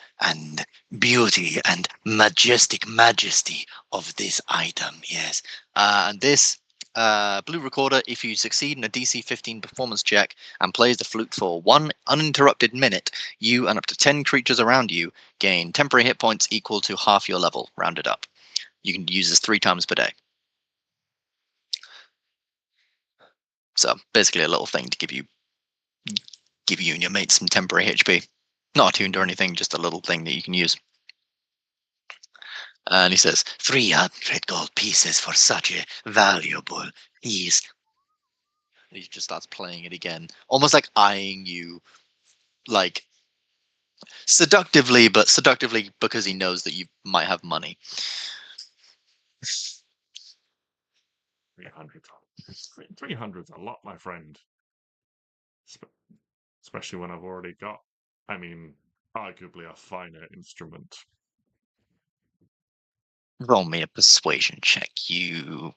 beauty and majesty of this item. Yes, and this blue recorder, if you succeed in a DC 15 performance check and plays the flute for 1 uninterrupted minute, you and up to 10 creatures around you gain temporary hit points equal to half your level, rounded up. You can use this 3 times per day. So basically a little thing to give you and your mates some temporary HP. Not attuned or anything, just a little thing that you can use. And he says, 300 gold pieces for such a valuable piece. He just starts playing it again, almost eyeing you, seductively, but seductively because he knows that you might have money. 300's a lot, my friend. Especially when I've already got, arguably a finer instrument. Roll me a persuasion check. You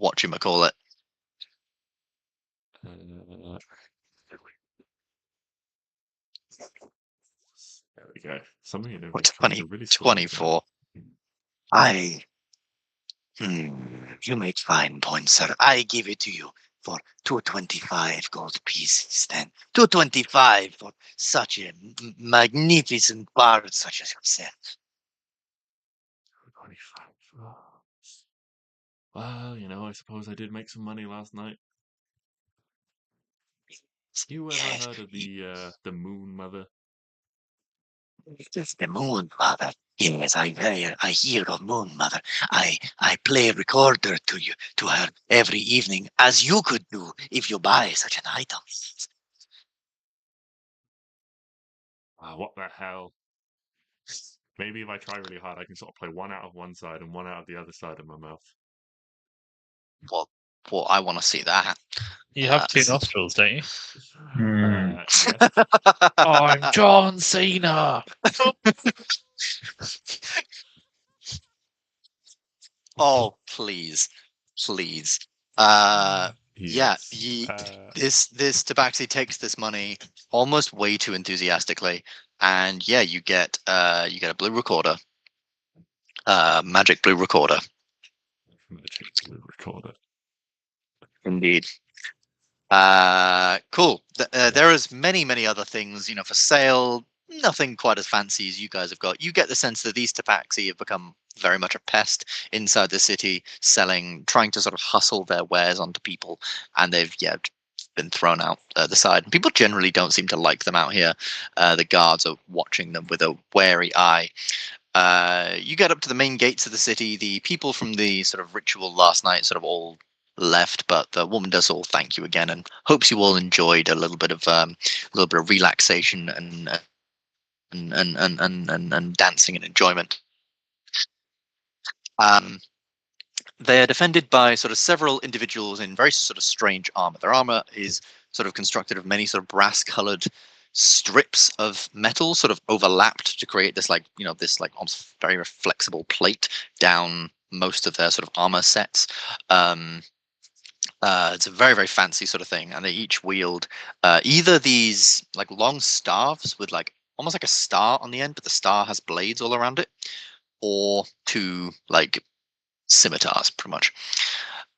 whatchamacallit. There we go. Something in Or trying to really slow me down. 24. You make fine points, sir. I give it to you for 225 gold pieces then. 225 for such a magnificent bard such as yourself. 25. Oh. Well, I suppose I did make some money last night. You ever Yes, heard of the Moon Mother? it's the Moon Mother. Yes, I hear of Moon Mother. I play a recorder to her every evening, as you could do if you buy such an item. What the hell? Maybe if I try really hard, I can sort of play one out of one side and one out of the other side of my mouth. Well, I want to see that. You have two nostrils, don't you? Yes. I'm John Cena. Oh, please. Yeah, Yes. this Tabaxi takes this money almost way too enthusiastically, and yeah, you get a blue recorder, magic blue recorder. Magic blue recorder. Indeed. Cool. There is many other things, for sale. Nothing quite as fancy as you guys have got. You get the sense that these Tabaxi have become very much a pest inside the city, trying to sort of hustle their wares onto people, and they've been thrown out the side. And people generally don't seem to like them out here. The guards are watching them with a wary eye. You get up to the main gates of the city. The people from the sort of ritual last night sort of all left, but the woman does all thank you again and hopes you all enjoyed a little bit of relaxation and dancing and enjoyment. They are defended by sort of several individuals in very sort of strange armor. Their armor is sort of constructed of many sort of brass-colored strips of metal, sort of overlapped to create this this almost very flexible plate down most of their sort of armor sets. It's a very fancy sort of thing, and they each wield either these like long staves with like almost like a star on the end, but the star has blades all around it, or two like scimitars, pretty much.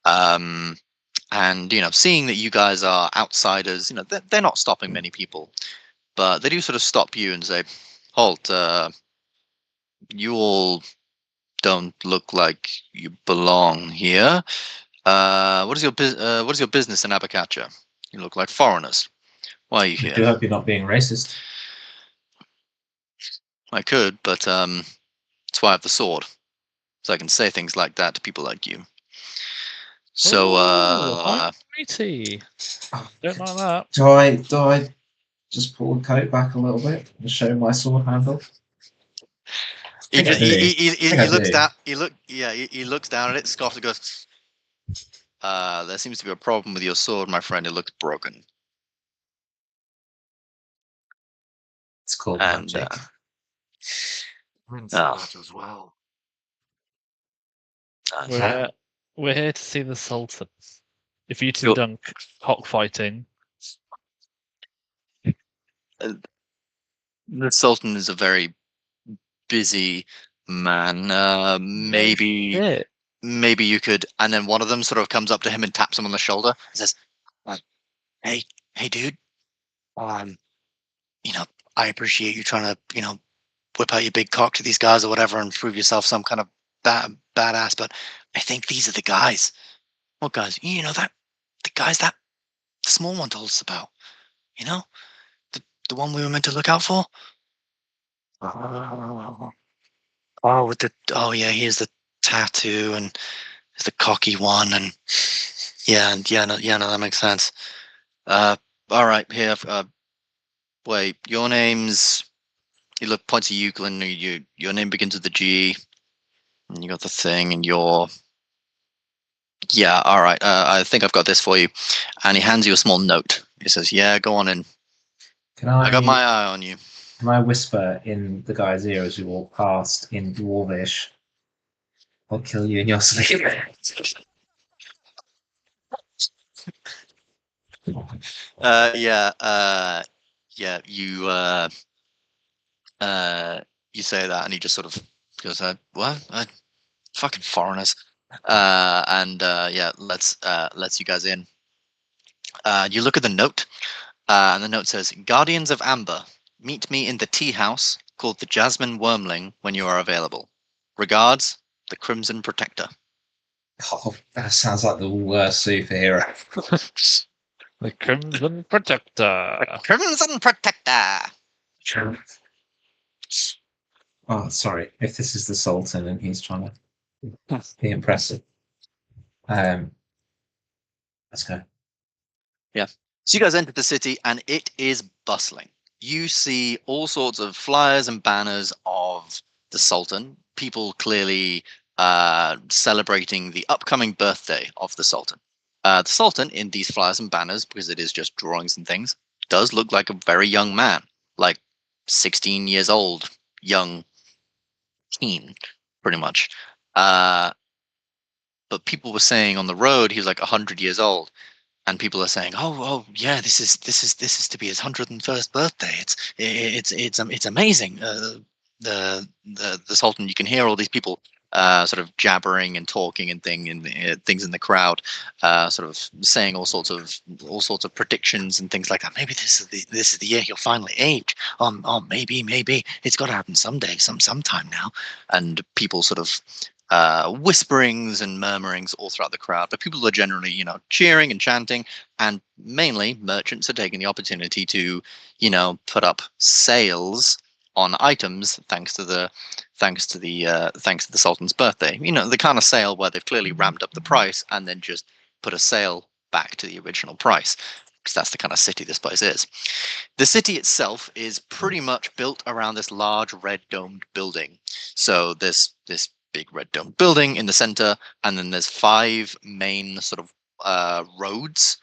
And seeing that you guys are outsiders, they're not stopping many people, but they do sort of stop you and say, "Halt! You all don't look like you belong here. What is your business in Abakatsha? You look like foreigners. Why are you I do here?" hope you're not being racist. I could, but that's why I have the sword, so I can say things like that to people like you. So, Mighty. Don't like that. Do I just pull the coat back a little bit and show my sword handle? he looks do. down. He looks down at it, scoffs, and goes, "There seems to be a problem with your sword, my friend. It looks broken." It's called And magic. Prince Oh. that as well. We're here to see the Sultan. If you two Sure. done cockfighting, the Sultan is a very busy man. Maybe you could. And then one of them sort of comes up to him and taps him on the shoulder and says, "Hey, dude. I appreciate you trying to, whip out your big cock to these guys or whatever and prove yourself some kind of badass. But I think these are the guys." "What guys?" "That the guys that the small one told us about. The one we were meant to look out for." Oh yeah, here's the tattoo and there's the cocky one and no, that makes sense. All right, here. Wait, your name's. You look points to you, Glyndan. Your name begins with the G, and you got the thing, and your. Yeah, all right. I think I've got this for you, and he hands you a small note. He says, "Yeah, go on in. Can I got my eye on you." Can I whisper in the guy's ear as we walk past in Dwarvish? I'll kill you in your sleep. Yeah, yeah. You say that, and he just sort of goes, "What? Fucking foreigners." And yeah, lets you guys in. You look at the note, and the note says, "Guardians of Amber, meet me in the tea house called the Jasmine Wormling when you are available. Regards, the Crimson Protector." Oh, that sounds like the worst superhero. The Crimson Protector. Crimson Protector. Oh, sorry. If this is the Sultan and he's trying to be impressive. Let's go. So you guys enter the city, and it is bustling. You see all sorts of flyers and banners of the Sultan. People clearly celebrating the upcoming birthday of the Sultan. The Sultan, in these flyers and banners, because it is just drawings and things, does look like a very young man, like 16 years old, young teen, pretty much. But people were saying on the road he was like 100 years old. And people are saying, "Oh, yeah, this is to be his 101st birthday. It's amazing." The Sultan, you can hear all these people sort of jabbering and talking and things in the crowd, sort of saying all sorts of predictions and things like that. Maybe this is the year he'll finally age. Maybe it's got to happen someday, sometime now. And people sort of whisperings and murmurings all throughout the crowd, but people are generally, cheering and chanting, and mainly merchants are taking the opportunity to, put up sales on items thanks to the Sultan's birthday. The kind of sale where they've clearly ramped up the price and then just put a sale back to the original price. Because that's the kind of city this place is. The city itself is pretty much built around this large red domed building. So this big red dome building in the center, and then there's 5 main sort of roads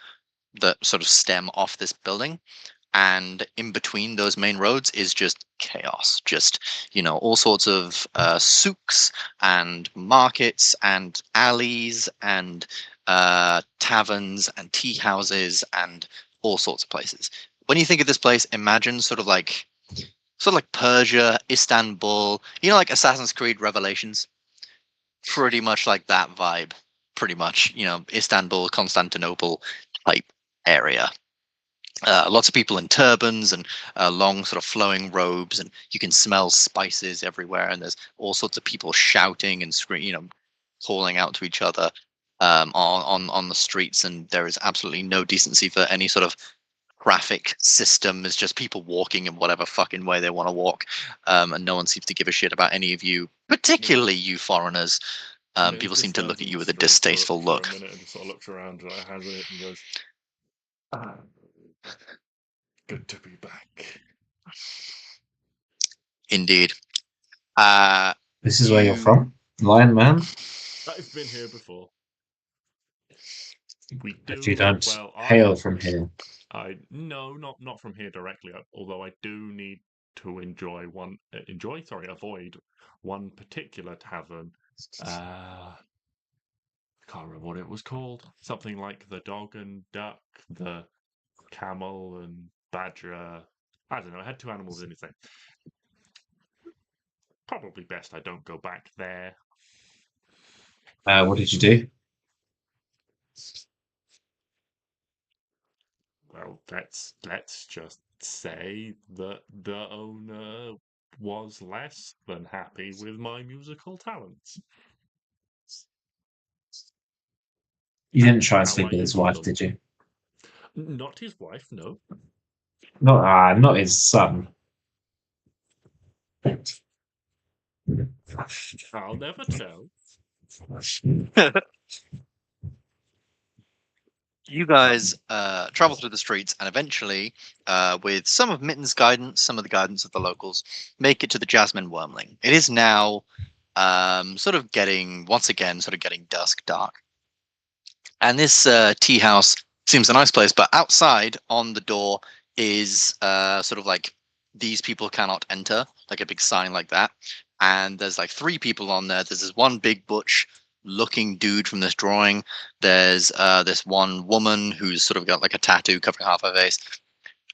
that sort of stem off this building, and in between those main roads is just chaos, just all sorts of souks and markets and alleys and taverns and tea houses and all sorts of places. When you think of this place, imagine sort of like Persia, Istanbul, like Assassin's Creed Revelations. Pretty much like that vibe. Pretty much, Istanbul, Constantinople type area. Lots of people in turbans and long sort of flowing robes, and you can smell spices everywhere. And there's all sorts of people shouting and screaming, calling out to each other on the streets. And there is absolutely no decency for any sort of traffic system. It's just people walking in whatever fucking way they want to walk, and no one seems to give a shit about any of you, particularly you foreigners. People seem to look at you with a distasteful look. For a minute and just sort of looks around, has it, and goes, "Good to be back." Indeed. This is where you're from, Lion Man? I've been here before. We do. If you don't Well, hail from here. No, not from here directly. Although I do need to avoid one particular tavern. I can't remember what it was called. Something like the Dog and Duck, the Camel and Badger. I don't know. I had 2 animals in it. Probably best I don't go back there. What did you do? Well, let's just say that the owner was less than happy with my musical talents. You didn't try and How sleep I with his handle wife, them. did you? Not his wife, no. Not his son. I'll never tell. You guys travel through the streets, and eventually, with some of Mittens' guidance, some of the guidance of the locals, make it to the Jasmine Wormling. It is now sort of getting dusk, dark. And this tea house seems a nice place, but outside on the door is sort of like these people cannot enter, like a big sign like that. And there's like 3 people on there. There's this one big butch looking dude from this drawing. There's this one woman who's sort of got like a tattoo covering half her face.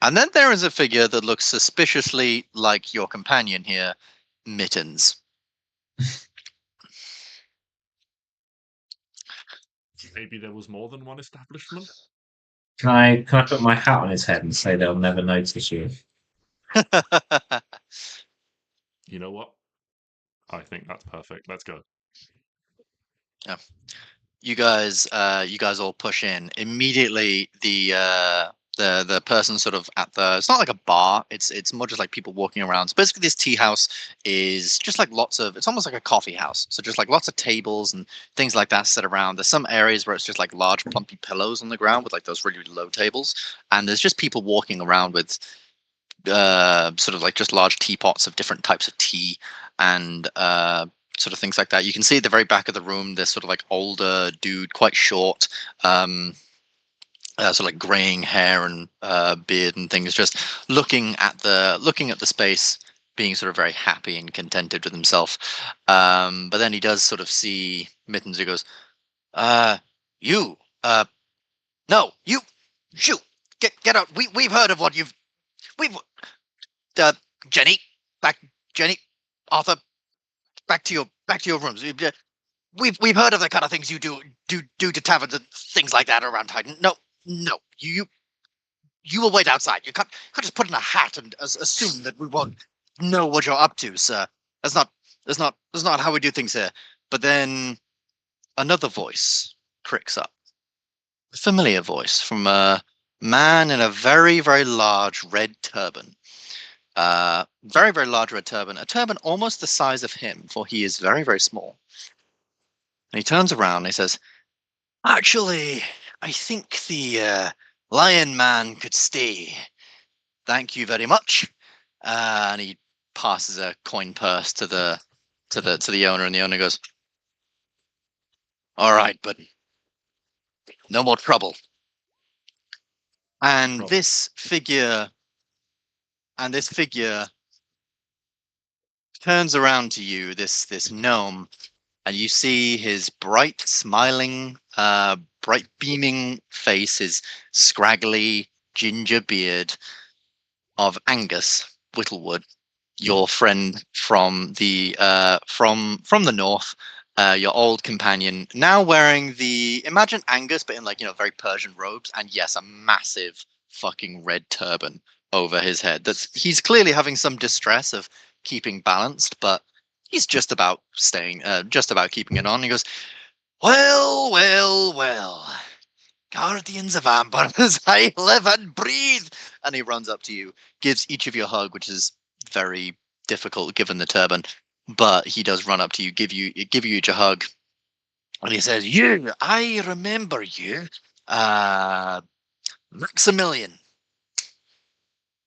And then there is a figure that looks suspiciously like your companion here, Mittens. Maybe there was more than one establishment. Can I put my hat on his head and say they'll never notice you? You know what? I think that's perfect. Let's go. You guys all push in immediately. The person sort of at the, it's not like a bar, it's more just like people walking around. So basically this tea house is just like it's almost like a coffee house, so just like lots of tables and things like that set around. There's some areas where it's just like large plumpy pillows on the ground with like those really low tables, and there's just people walking around with sort of like just large teapots of different types of tea and sort of things like that. You can see at the very back of the room, this sort of like older dude, quite short, sort of like graying hair and beard and things, just looking at the space, being sort of very happy and contented with himself. But then he does sort of see Mittens. He goes, "You, no, you, shoot, get out. We've heard of what we've, Jenny, Jenny, Arthur, back to your rooms. We've heard of the kind of things you do to taverns and things like that around Titan. No, you will wait outside. You can't just put in a hat and assume that we won't know what you're up to, sir. That's not how we do things here." But then another voice cricks up, a familiar voice from a man in a very, very large red turban. Very, very large red turban, a turban almost the size of him, for he is very, very small. And he turns around and he says, "Actually, I think the lion man could stay. Thank you very much." And he passes a coin purse to the owner, and the owner goes, "All right, but no more trouble." And this figure turns around to you, this gnome, and you see his bright, smiling, bright beaming face, his scraggly ginger beard of Angus Whittlewood, your friend from the north, your old companion, now wearing imagine Angus, but in like, very Persian robes, and yes, a massive fucking red turban over his head. He's clearly having some distress of keeping balanced, but he's just about keeping it on. He goes, well, guardians of Amber, as I live and breathe. And he runs up to you, gives each of you a hug, which is very difficult given the turban, but he does run up to you, give you each a hug, and he says, I remember you, Maximilian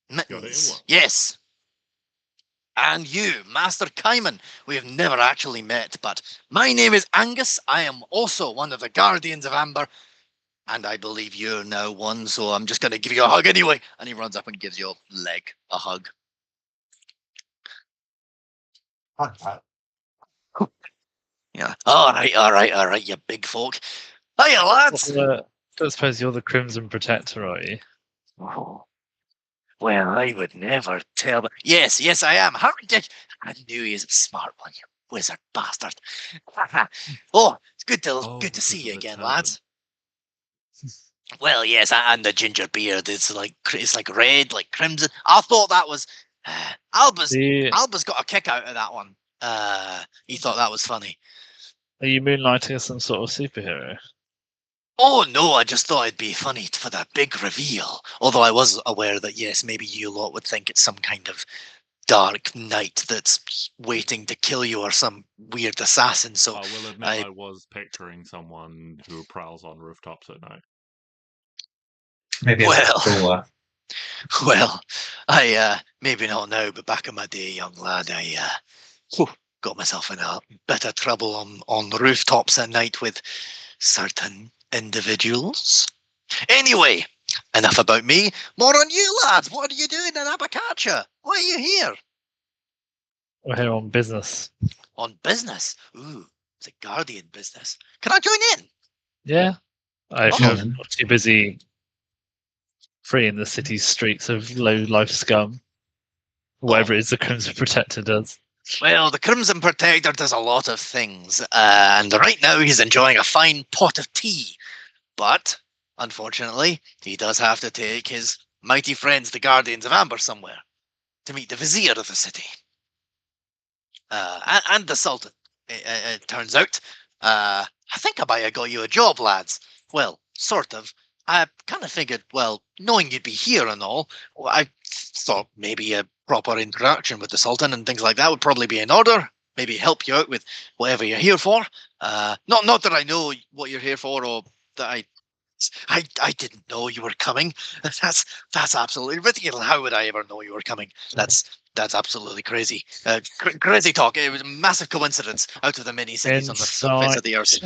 Mittens. Yes. And you, Master Kaiman. We have never actually met, but my name is Angus. I am also one of the Guardians of Amber, and I believe you're now one, so I'm just going to give you a hug anyway. And he runs up and gives your leg a hug. Yeah. All right, you big folk. Hiya, lads. I don't suppose you're the Crimson Protector, are you? Oh. Well, I would never tell. But yes, I am. How did I knew he was a smart one, you wizard bastard. Oh, it's good to see you again, lads. Well, yes, and the ginger beard. It's like red, like crimson. I thought that was Alba's got a kick out of that one. He thought that was funny. Are you moonlighting as some sort of superhero? Oh no, I just thought it'd be funny for that big reveal. Although I was aware that, yes, maybe you lot would think it's some kind of dark knight that's waiting to kill you or some weird assassin. So I will admit I was picturing someone who prowls on rooftops at night. Maybe well, I maybe not now, but back in my day, young lad, I got myself in a bit of trouble on the rooftops at night with certain individuals. Anyway, enough about me. More on you, lads. What are you doing in Abakatsha? Why are you here? We're here on business. On business. Ooh, it's a guardian business. Can I join in? Yeah. If Oh. you're not too busy freeing the city's streets of low-life scum, whatever it is the Crimson Protector does. Well, the Crimson Protector does a lot of things, and right now he's enjoying a fine pot of tea. But, unfortunately, he does have to take his mighty friends, the Guardians of Ambyr, somewhere to meet the Vizier of the city. And the Sultan, it turns out. I think I might have got you a job, lads. Well, sort of. I kind of figured, well, knowing you'd be here and all, I thought maybe a proper interaction with the Sultan and things like that would probably be in order. Maybe help you out with whatever you're here for. Not that I know what you're here for, or that I didn't know you were coming. That's absolutely ridiculous. How would I ever know you were coming? That's absolutely crazy. Crazy talk. It was a massive coincidence out of the many cities on the face of the earth.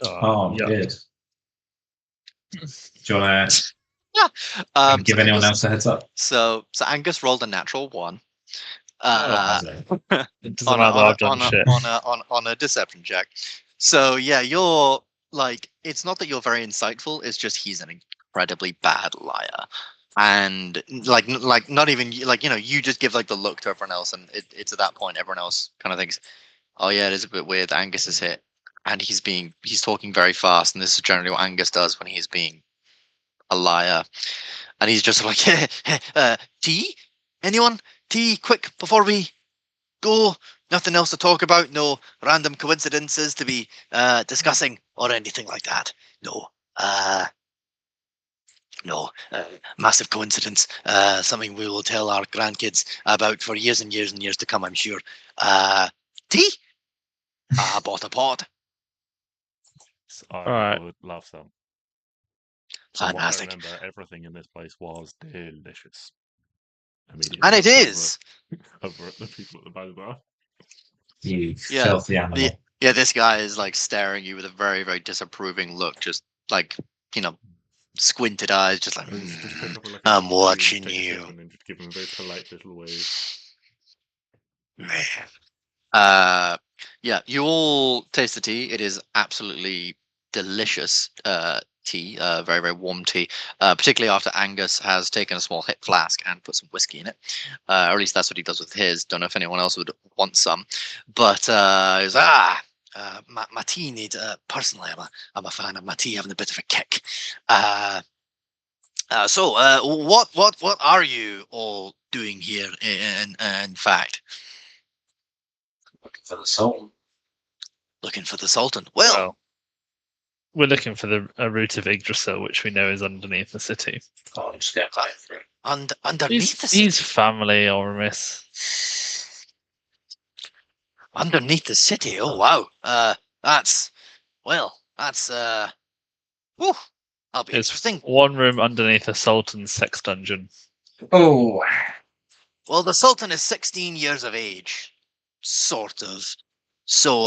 Oh, yeah. good. Do you want to give anyone else a heads up? So Angus rolled a natural 1. It doesn't matter. I've done shit. On a deception check. So yeah, you're like, it's not that you're very insightful. It's just he's an incredibly bad liar, and like not even like, you know, you just give like the look to everyone else, and it's at that point everyone else kind of thinks, oh yeah, it is a bit weird. Angus is hit, and he's talking very fast, and this is generally what Angus does when he's being a liar, and he's just like, tea? Anyone? Tea, quick, before we go. Nothing else to talk about. No random coincidences to be discussing or anything like that. No. Massive coincidence. Something we will tell our grandkids about for years and years and years to come, I'm sure. Tea? I bought a pot. I would love some. Fantastic. I remember everything in this place was delicious. And it is. Over at the people at the bar. You filthy animal. Yeah, this guy is like staring at you with a very, very disapproving look, just like, you know, squinted eyes, just like, I'm watching you. And just give him a very polite little wave. Yeah, you all taste the tea. It is absolutely delicious tea, very, very warm tea, particularly after Angus has taken a small hip flask and put some whiskey in it, or at least that's what he does with his. Don't know if anyone else would want some, but he's my tea needs. Personally, I'm a fan of my tea having a bit of a kick. So what are you all doing here? In fact, Looking for the Sultan. Looking for the Sultan. Well, we're looking for the root of Yggdrasil, which we know is underneath the city. Oh, I'm just going to climb through. Underneath the city. He's family, Oramis. Underneath the city. Oh wow. That's whew, that'll be It's interesting. one room underneath a Sultan's sex dungeon. Oh. Well, the Sultan is 16 years of age, sort of. So,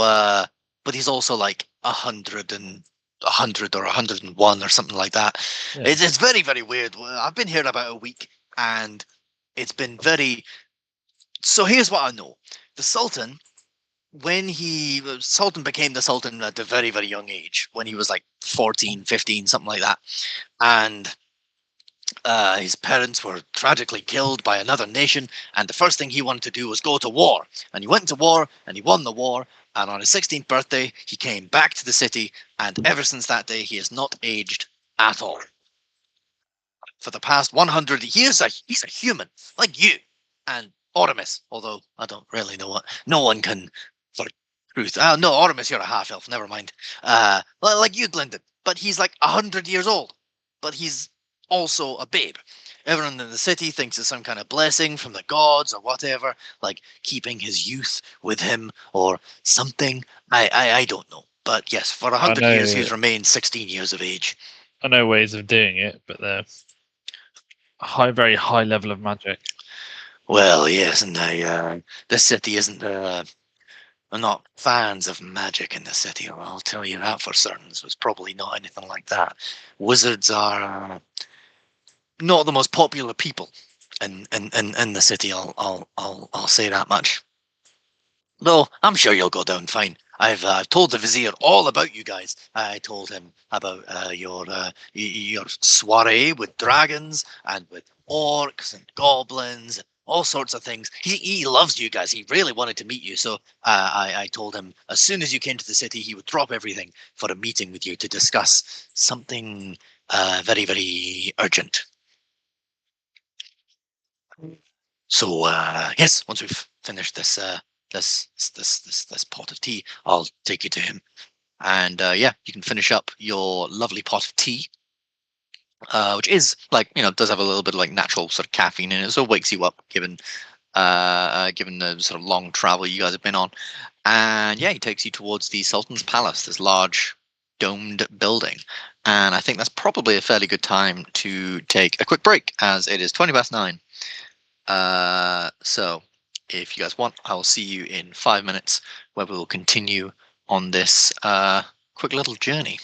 but he's also like 100 or 101 or something like that. Yeah. It's very, very weird. I've been here about a week, and it's been very. So here's what I know: the Sultan, when Sultan became the Sultan at a very, very young age, when he was like 14, 15, something like that, and his parents were tragically killed by another nation, and the first thing he wanted to do was go to war. And he went to war, and he won the war, and on his 16th birthday, he came back to the city, and ever since that day, he has not aged at all. For the past 100 years, he's a human, like you, and Oramis, although I don't really know what, no one can, for truth. No, Oramis, you're a half-elf, never mind. Like you, Glyndan, but he's like 100 years old, but he's also a babe. Everyone in the city thinks it's some kind of blessing from the gods or whatever, like keeping his youth with him or something. I don't know. But yes, for 100 years he's remained 16 years of age. I know ways of doing it, but they're very high level of magic. Well, yes, and this city isn't are not fans of magic in the city. I'll tell you that for certain. So it's probably not anything like that. Wizards are not the most popular people in the city. I'll say that much. Though I'm sure you'll go down fine. I've told the vizier all about you guys. I told him about your soiree with dragons and with orcs and goblins, and all sorts of things. He loves you guys. He really wanted to meet you. So I told him as soon as you came to the city, he would drop everything for a meeting with you to discuss something very, very urgent. So yes, once we've finished this pot of tea, I'll take you to him, and yeah, you can finish up your lovely pot of tea, which is like does have a little bit of like natural sort of caffeine in it, so it wakes you up given the sort of long travel you guys have been on, and yeah, he takes you towards the Sultan's Palace, this large domed building, and I think that's probably a fairly good time to take a quick break as it is 9:20. So if you guys want, I will see you in 5 minutes where we will continue on this quick little journey.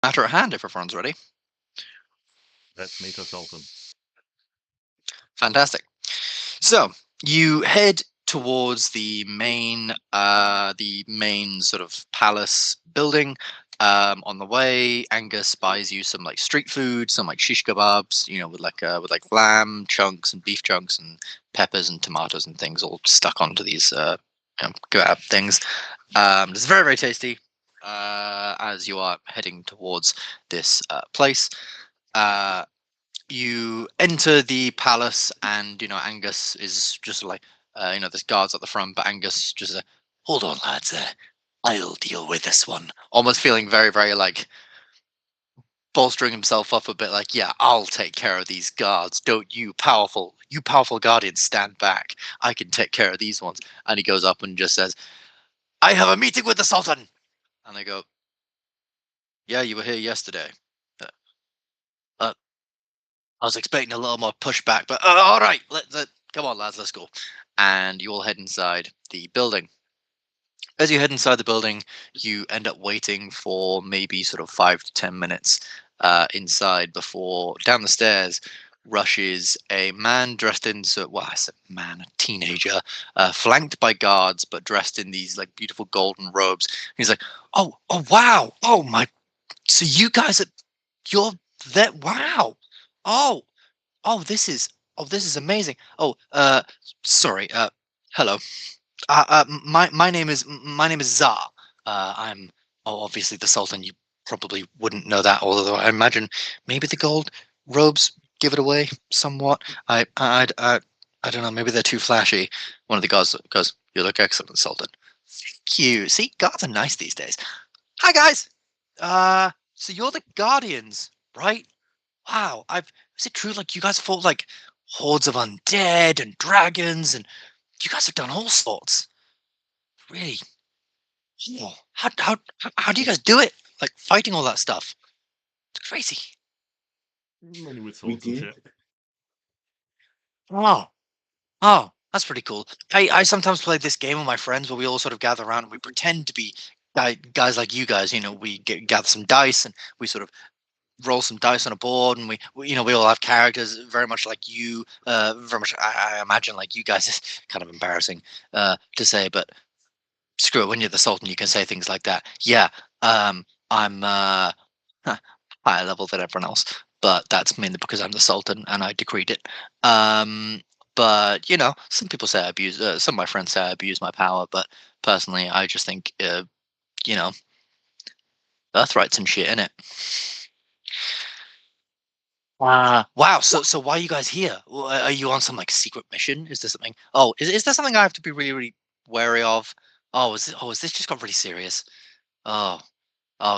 matter at hand if everyone's ready. Let's meet a sultan. Fantastic. So you head towards the main sort of palace building. On the way, Angus buys you some like street food, some like shish kebabs, with like lamb chunks and beef chunks and peppers and tomatoes and things all stuck onto these kebab things. It's very, very tasty. As you are heading towards this place. You enter the palace, and Angus is just like there's guards at the front, but Angus just hold on, lads, I'll deal with this one. Almost feeling very, very like bolstering himself up a bit, like, yeah, I'll take care of these guards. Don't you powerful guardians stand back. I can take care of these ones. And he goes up and just says, I have a meeting with the Sultan. And I go, yeah, you were here yesterday. I was expecting a little more pushback, but all right, come on, lads, let's go. And you all head inside the building. As you head inside the building, you end up waiting for maybe sort of 5 to 10 minutes inside before down the stairs rushes a man dressed in I said man, a teenager, flanked by guards, but dressed in these like beautiful golden robes. He's like, oh wow, oh my, so you guys you're there, wow. Oh, this is amazing. Oh, sorry. Hello. My name is Zar. I'm obviously the Sultan. You probably wouldn't know that, although I imagine maybe the gold robes give it away somewhat. I don't know. Maybe they're too flashy. One of the guards goes, "You look excellent, Sultan." Thank you. See, guards are nice these days. Hi guys. So you're the Guardians, right? Wow, is it true? Like you guys fought like hordes of undead and dragons, and you guys have done all sorts. Really? Oh, how do you guys do it? Like fighting all that stuff? It's crazy. Money with We swords and did. shit. Oh, that's pretty cool. I sometimes play this game with my friends where we all sort of gather around and we pretend to be guys like you guys. We gather some dice and we sort of roll some dice on a board, and we all have characters very much like you, very much I imagine like you guys. Is kind of embarrassing to say, but screw it, when you're the Sultan you can say things like that. Yeah, I'm higher level than everyone else, but that's mainly because I'm the Sultan and I decreed it. But some people say I abuse, some of my friends say I abuse my power, but personally I just think birthrights and shit, innit? Wow. So why are you guys here? Are you on some like secret mission? Is there something? Oh, is there something I have to be really, really wary of? Is this just got really serious? Oh,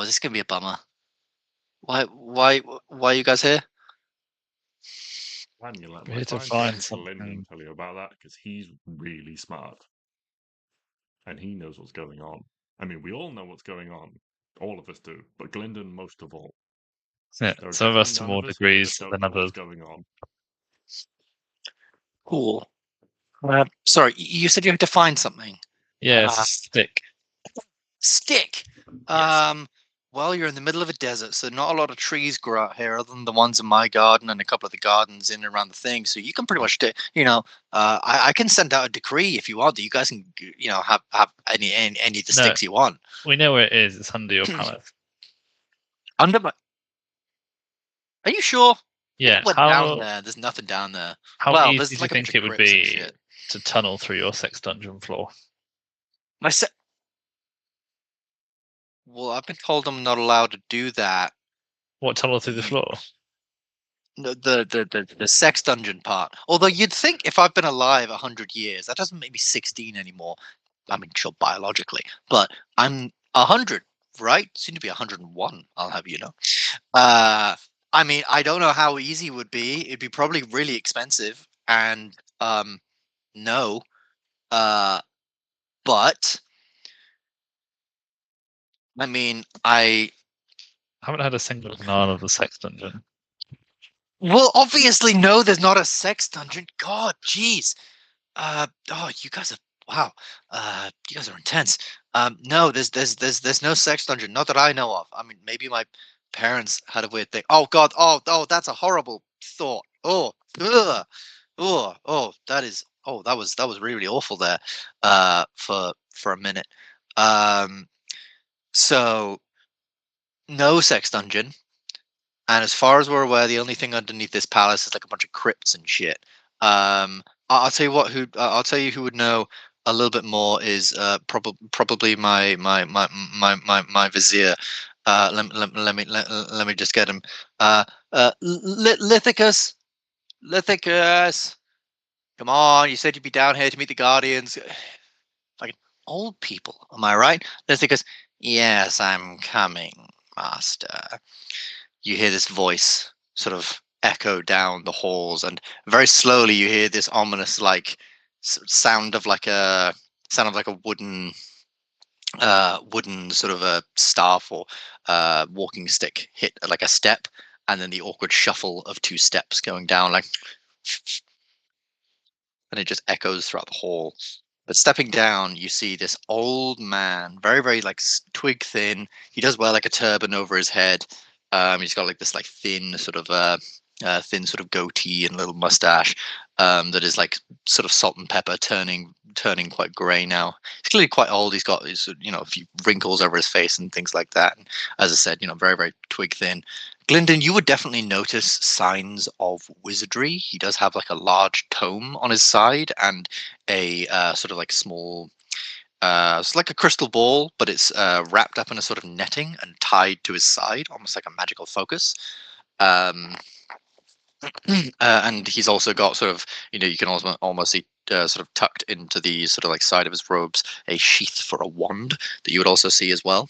is this gonna be a bummer? Why are you guys here? And you let We're my here to fine find friend Glyndan something. tell you about that because he's really smart. And he knows what's going on. I mean, we all know what's going on. All of us do. But Glyndan most of all. Yeah, There are some of us definitely to none more of us here degrees that don't than know others. what's going on. Cool. Sorry, you said you had to find something. Yes, Uh, stick. Stick. Yes. Well, you're in the middle of a desert, so not a lot of trees grow out here, other than the ones in my garden and a couple of the gardens in and around the thing. So you can pretty much, I can send out a decree if you want. You guys can, have any of the No. sticks you want. We know where it is. It's under your palace. Under my. Are you sure? Yeah. Went down there. There's nothing down there. How Well, easy there's do you like a bunch think of it would crypts and be shit. to tunnel through your sex dungeon floor? Well, I've been told I'm not allowed to do that. What, tunnel through the Ye- floor? The sex dungeon part. Although you'd think if I've been alive 100 years, that doesn't make me 16 anymore. I mean, sure, biologically, but I'm 100, right? Soon to be 101. I'll have you know. I mean, I don't know how easy it would be. It'd be probably really expensive, and no. But I mean, I haven't had a single denial of the sex dungeon. well, obviously, no. There's not a sex dungeon. God, jeez. You guys are wow. You guys are intense. No, there's no sex dungeon, not that I know of. I mean, maybe my parents had a weird thing. Oh God, oh, that's a horrible thought. Oh, ugh, that was really, really awful there. For a minute. So no sex dungeon. And as far as we're aware, the only thing underneath this palace is like a bunch of crypts and shit. I'll tell you what. I'll tell you who would know a little bit more is probably my vizier. Let me just get him. Lithicus, Lithicus. Come on, you said you'd be down here to meet the guardians. Like old people, am I right? Lithicus. Yes, I'm coming, master. You hear this voice sort of echo down the halls, and very slowly you hear this ominous like sound of like a wooden sort of a staff or walking stick hit like a step, and then the awkward shuffle of two steps going down like, and it just echoes throughout the hall. But stepping down, you see this old man, very, very like twig thin. He does wear like a turban over his head. He's got like this like thin sort of goatee and little mustache that is like sort of salt and pepper, turning quite grey now. He's clearly quite old. He's got a few wrinkles over his face and things like that. And as I said, very, very twig thin. Glyndan, you would definitely notice signs of wizardry. He does have like a large tome on his side and a sort of like small, it's like a crystal ball, but it's wrapped up in a sort of netting and tied to his side, almost like a magical focus. And he's also got sort of, you can almost see sort of tucked into the sort of like side of his robes a sheath for a wand that you would also see as well.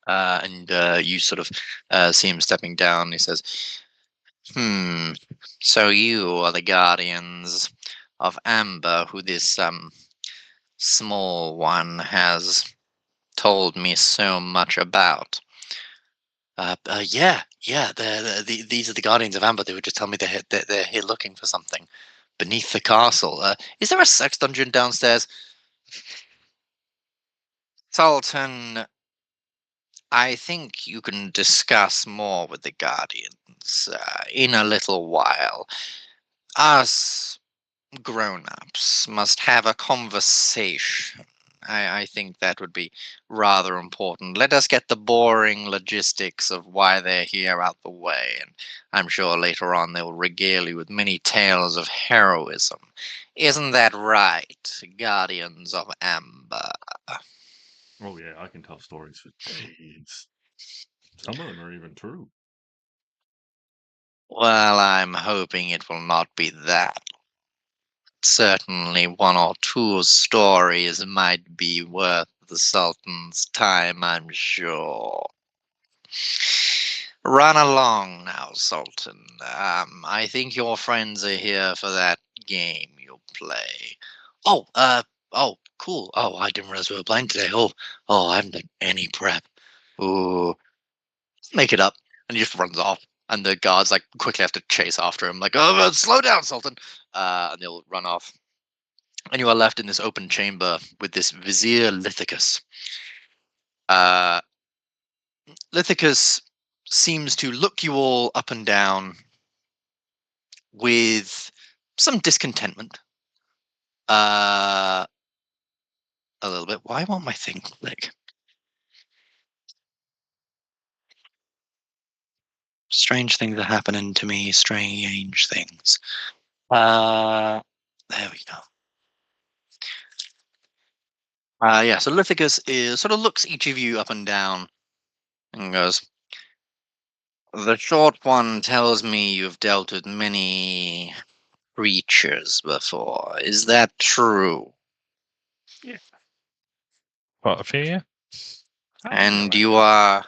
And you sort of see him stepping down. He says, so you are the guardians of Ambyr, who this small one has told me so much about. Yeah. These are the guardians of Ambyr. They would just tell me they're here looking for something beneath the castle. Is there a sex dungeon downstairs? Sultan, I think you can discuss more with the guardians in a little while. Us grown-ups must have a conversation. I think that would be rather important. Let us get the boring logistics of why they're here out the way, and I'm sure later on they'll regale you with many tales of heroism. Isn't that right, Guardians of Ambyr? Oh yeah, I can tell stories for days. Some of them are even true. Well, I'm hoping it will not be that. Certainly one or two stories might be worth the Sultan's time, I'm sure. Run along now, Sultan. I think your friends are here for that game you play. Oh, cool. Oh, I didn't realize we were playing today. Oh, I haven't done any prep. Ooh, make it up. And he just runs off. And the guards like quickly have to chase after him, like, oh, slow down, Sultan. And they'll run off. And you are left in this open chamber with this Vizier Lithicus. Lithicus seems to look you all up and down with some discontentment. A little bit. Why won't my thing click? Strange things are happening to me. Strange things. There we go. Yeah, so Lithicus sort of looks each of you up and down and goes, the short one tells me you've dealt with many creatures before. Is that true? Yeah. Quite a few, yeah. And you are...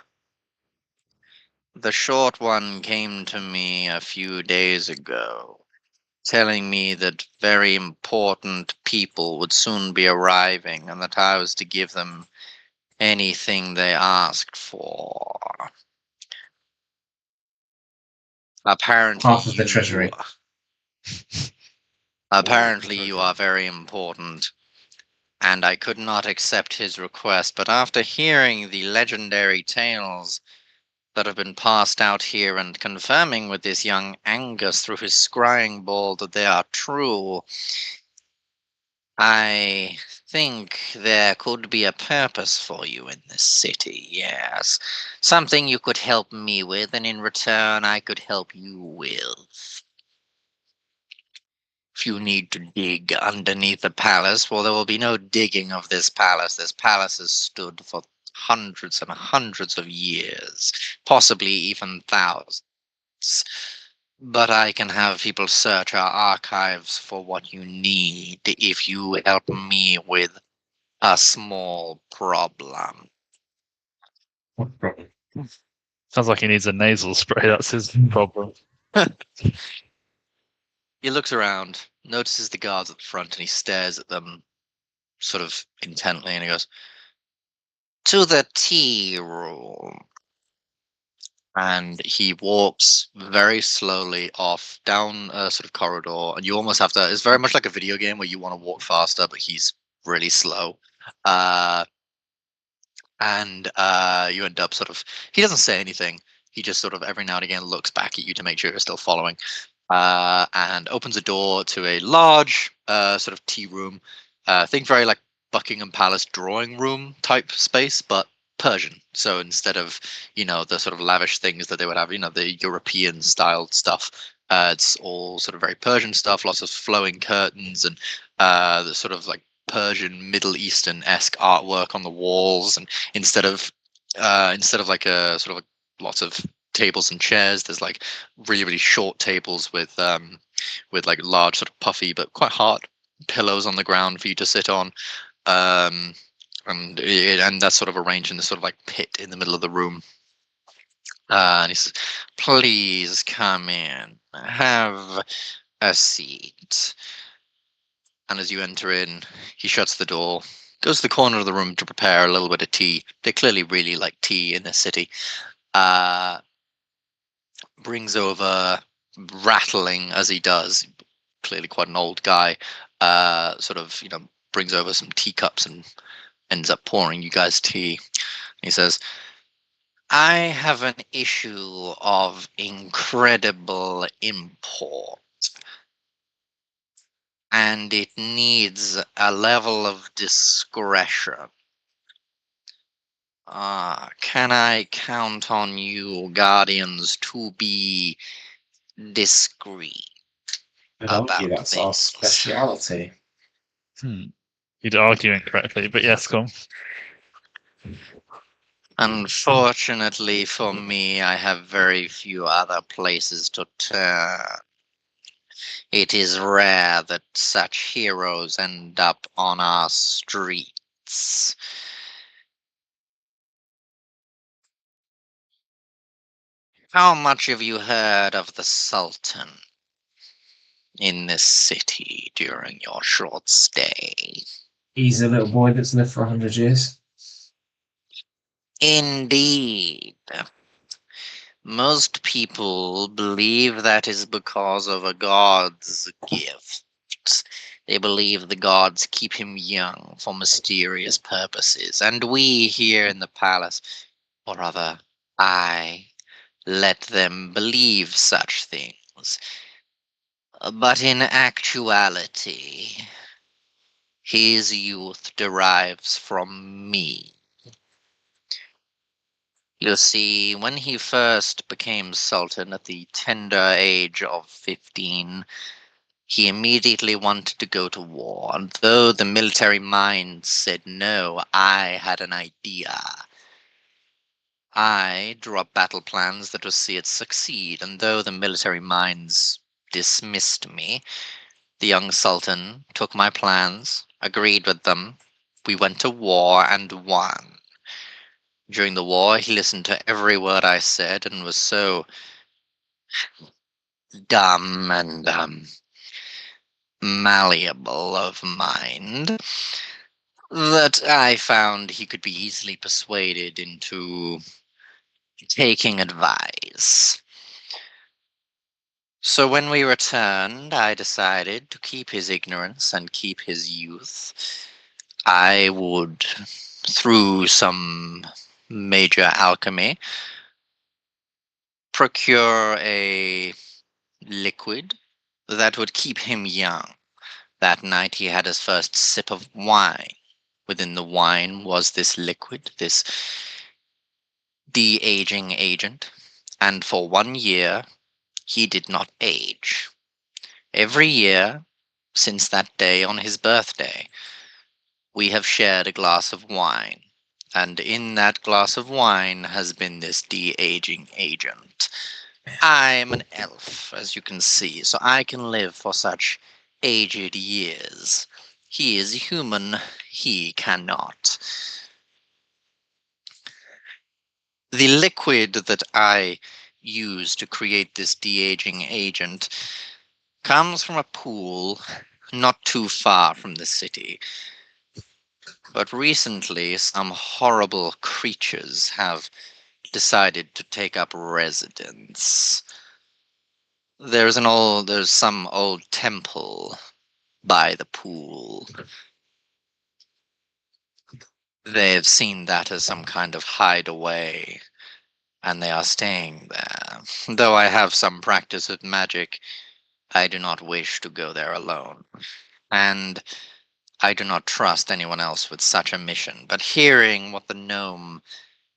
The short one came to me a few days ago, telling me that very important people would soon be arriving and that I was to give them anything they asked for. Apparently, Half of the treasury. Apparently, you are very important, and I could not accept his request. But after hearing the legendary tales that have been passed out here, and confirming with this young Angus through his scrying ball that they are true, I think there could be a purpose for you in this city, yes. Something you could help me with, and in return I could help you with. If you need to dig underneath the palace, well, there will be no digging of this palace. This palace has stood for hundreds and hundreds of years, possibly even thousands. But I can have people search our archives for what you need if you help me with a small problem. What problem? Sounds like he needs a nasal spray. That's his problem. He looks around, notices the guards at the front, and he stares at them sort of intently, and he goes, "To the tea room." And he walks very slowly off down a sort of corridor, and you almost have to, it's very much like a video game where you want to walk faster, but he's really slow. And you end up sort of, he doesn't say anything. He just sort of every now and again looks back at you to make sure you're still following, and opens a door to a large sort of tea room. Think very like Buckingham Palace drawing room type space, but Persian. So instead of, the sort of lavish things that they would have, the European styled stuff, it's all sort of very Persian stuff, lots of flowing curtains and the sort of like Persian Middle Eastern-esque artwork on the walls. And instead of like a sort of like lots of tables and chairs, there's like really, really short tables with like large sort of puffy but quite hard pillows on the ground for you to sit on. And that's sort of arranged in this sort of like pit in the middle of the room. And he says, "Please come in, have a seat." And as you enter in, he shuts the door, goes to the corner of the room to prepare a little bit of tea. They clearly really like tea in this city. Brings over, rattling as he does, clearly quite an old guy, sort of, brings over some teacups and ends up pouring you guys tea. He says, "I have an issue of incredible import, and it needs a level of discretion. Can I count on you, Guardians, to be discreet I'd argue about that's our things?" speciality. You'd argue incorrectly, but yes, come. Unfortunately for me, I have very few other places to turn. It is rare that such heroes end up on our streets. How much have you heard of the Sultan in this city during your short stay? He's a little boy that's lived for 100 years. Indeed. Most people believe that is because of a god's gift. They believe the gods keep him young for mysterious purposes, and we here in the palace, or rather, I, let them believe such things. But in actuality, his youth derives from me. You see, when he first became Sultan at the tender age of 15, he immediately wanted to go to war, and though the military mind said no, I had an idea. I drew up battle plans that would see it succeed, and though the military minds dismissed me, the young Sultan took my plans, agreed with them. We went to war and won. During the war, he listened to every word I said and was so dumb and malleable of mind that I found he could be easily persuaded into taking advice. So when we returned, I decided to keep his ignorance and keep his youth. I would, through some major alchemy, procure a liquid that would keep him young. That night he had his first sip of wine. Within the wine was this liquid, this de-aging agent, and for 1 year he did not age. Every year, since that day on his birthday, we have shared a glass of wine, and in that glass of wine has been this de-aging agent. I'm an elf, as you can see, so I can live for such aged years. He is human, he cannot. The liquid that I use to create this de-aging agent comes from a pool not too far from the city. But recently, some horrible creatures have decided to take up residence. There's some old temple by the pool. They've seen that as some kind of hideaway, and they are staying there. Though I have some practice with magic, I do not wish to go there alone. And I do not trust anyone else with such a mission. But hearing what the gnome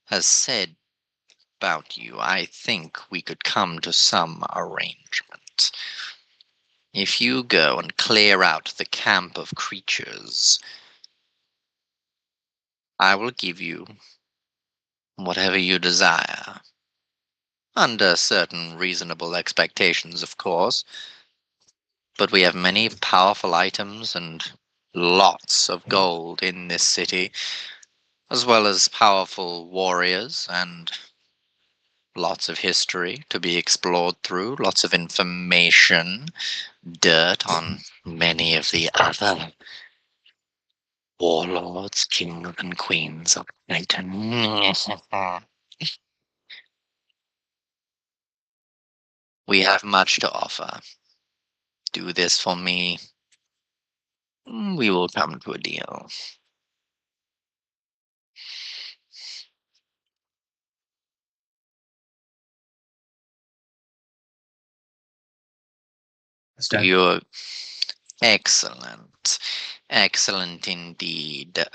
has said about you, I think we could come to some arrangement. If you go and clear out the camp of creatures, I will give you whatever you desire. Under certain reasonable expectations, of course. But we have many powerful items and lots of gold in this city, as well as powerful warriors and lots of history to be explored through, lots of information, dirt on many of the other warlords, kings, and queens of Titan. We have much to offer. Do this for me. We will come to a deal. You're excellent. Excellent indeed.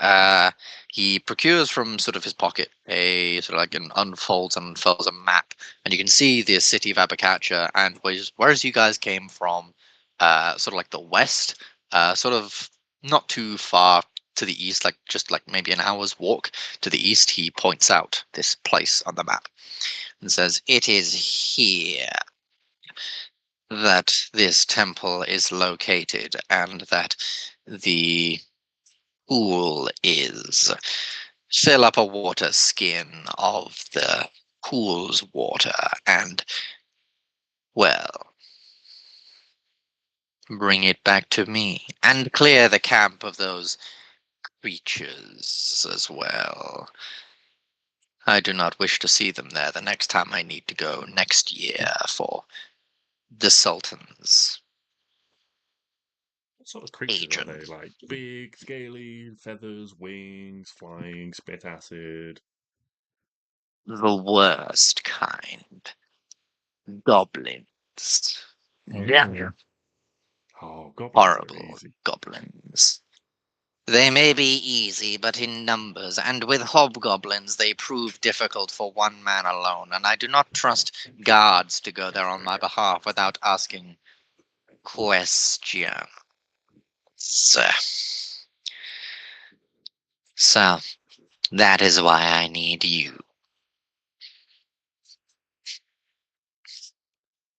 He procures from sort of his pocket a sort of like unfolds a map, and you can see the city of Abakatsha and whereas you guys came from, sort of like the west, sort of not too far to the east, like just like maybe an hour's walk to the east. He points out this place on the map and says, "It is here that this temple is located, and that the pool is. Fill up a water skin of the pool's water and, well, bring it back to me, and clear the camp of those creatures as well. I do not wish to see them there the next time I need to go next year for the Sultan's What sort of creatures are they? agent." Like big, scaly, feathers, wings, flying, spit acid. The worst kind. Goblins. Yeah. Oh, goblins are Horrible easy. goblins. They may be easy, but in numbers, and with hobgoblins they prove difficult for one man alone, and I do not trust guards to go there on my behalf without asking questions. So, that is why I need you.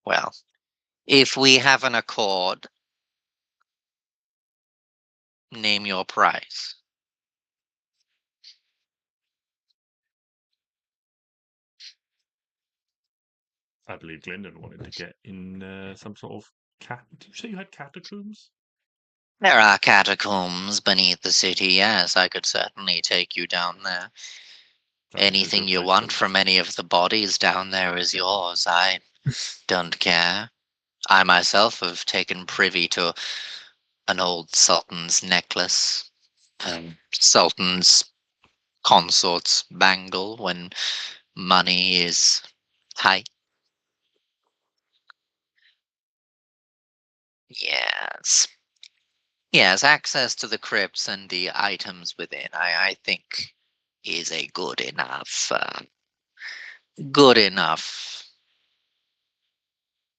Well, if we have an accord, name your price. I believe Glyndan wanted to get in some sort of cat. Did you say you had catacombs? There are catacombs beneath the city, yes, I could certainly take you down there. Sounds like a Anything good you place want to- from any of the bodies down there is yours. I don't care. I myself have taken privy to an old sultan's necklace, sultan's consort's bangle when money is tight. Yes. Yes, access to the crypts and the items within, I think, is a good enough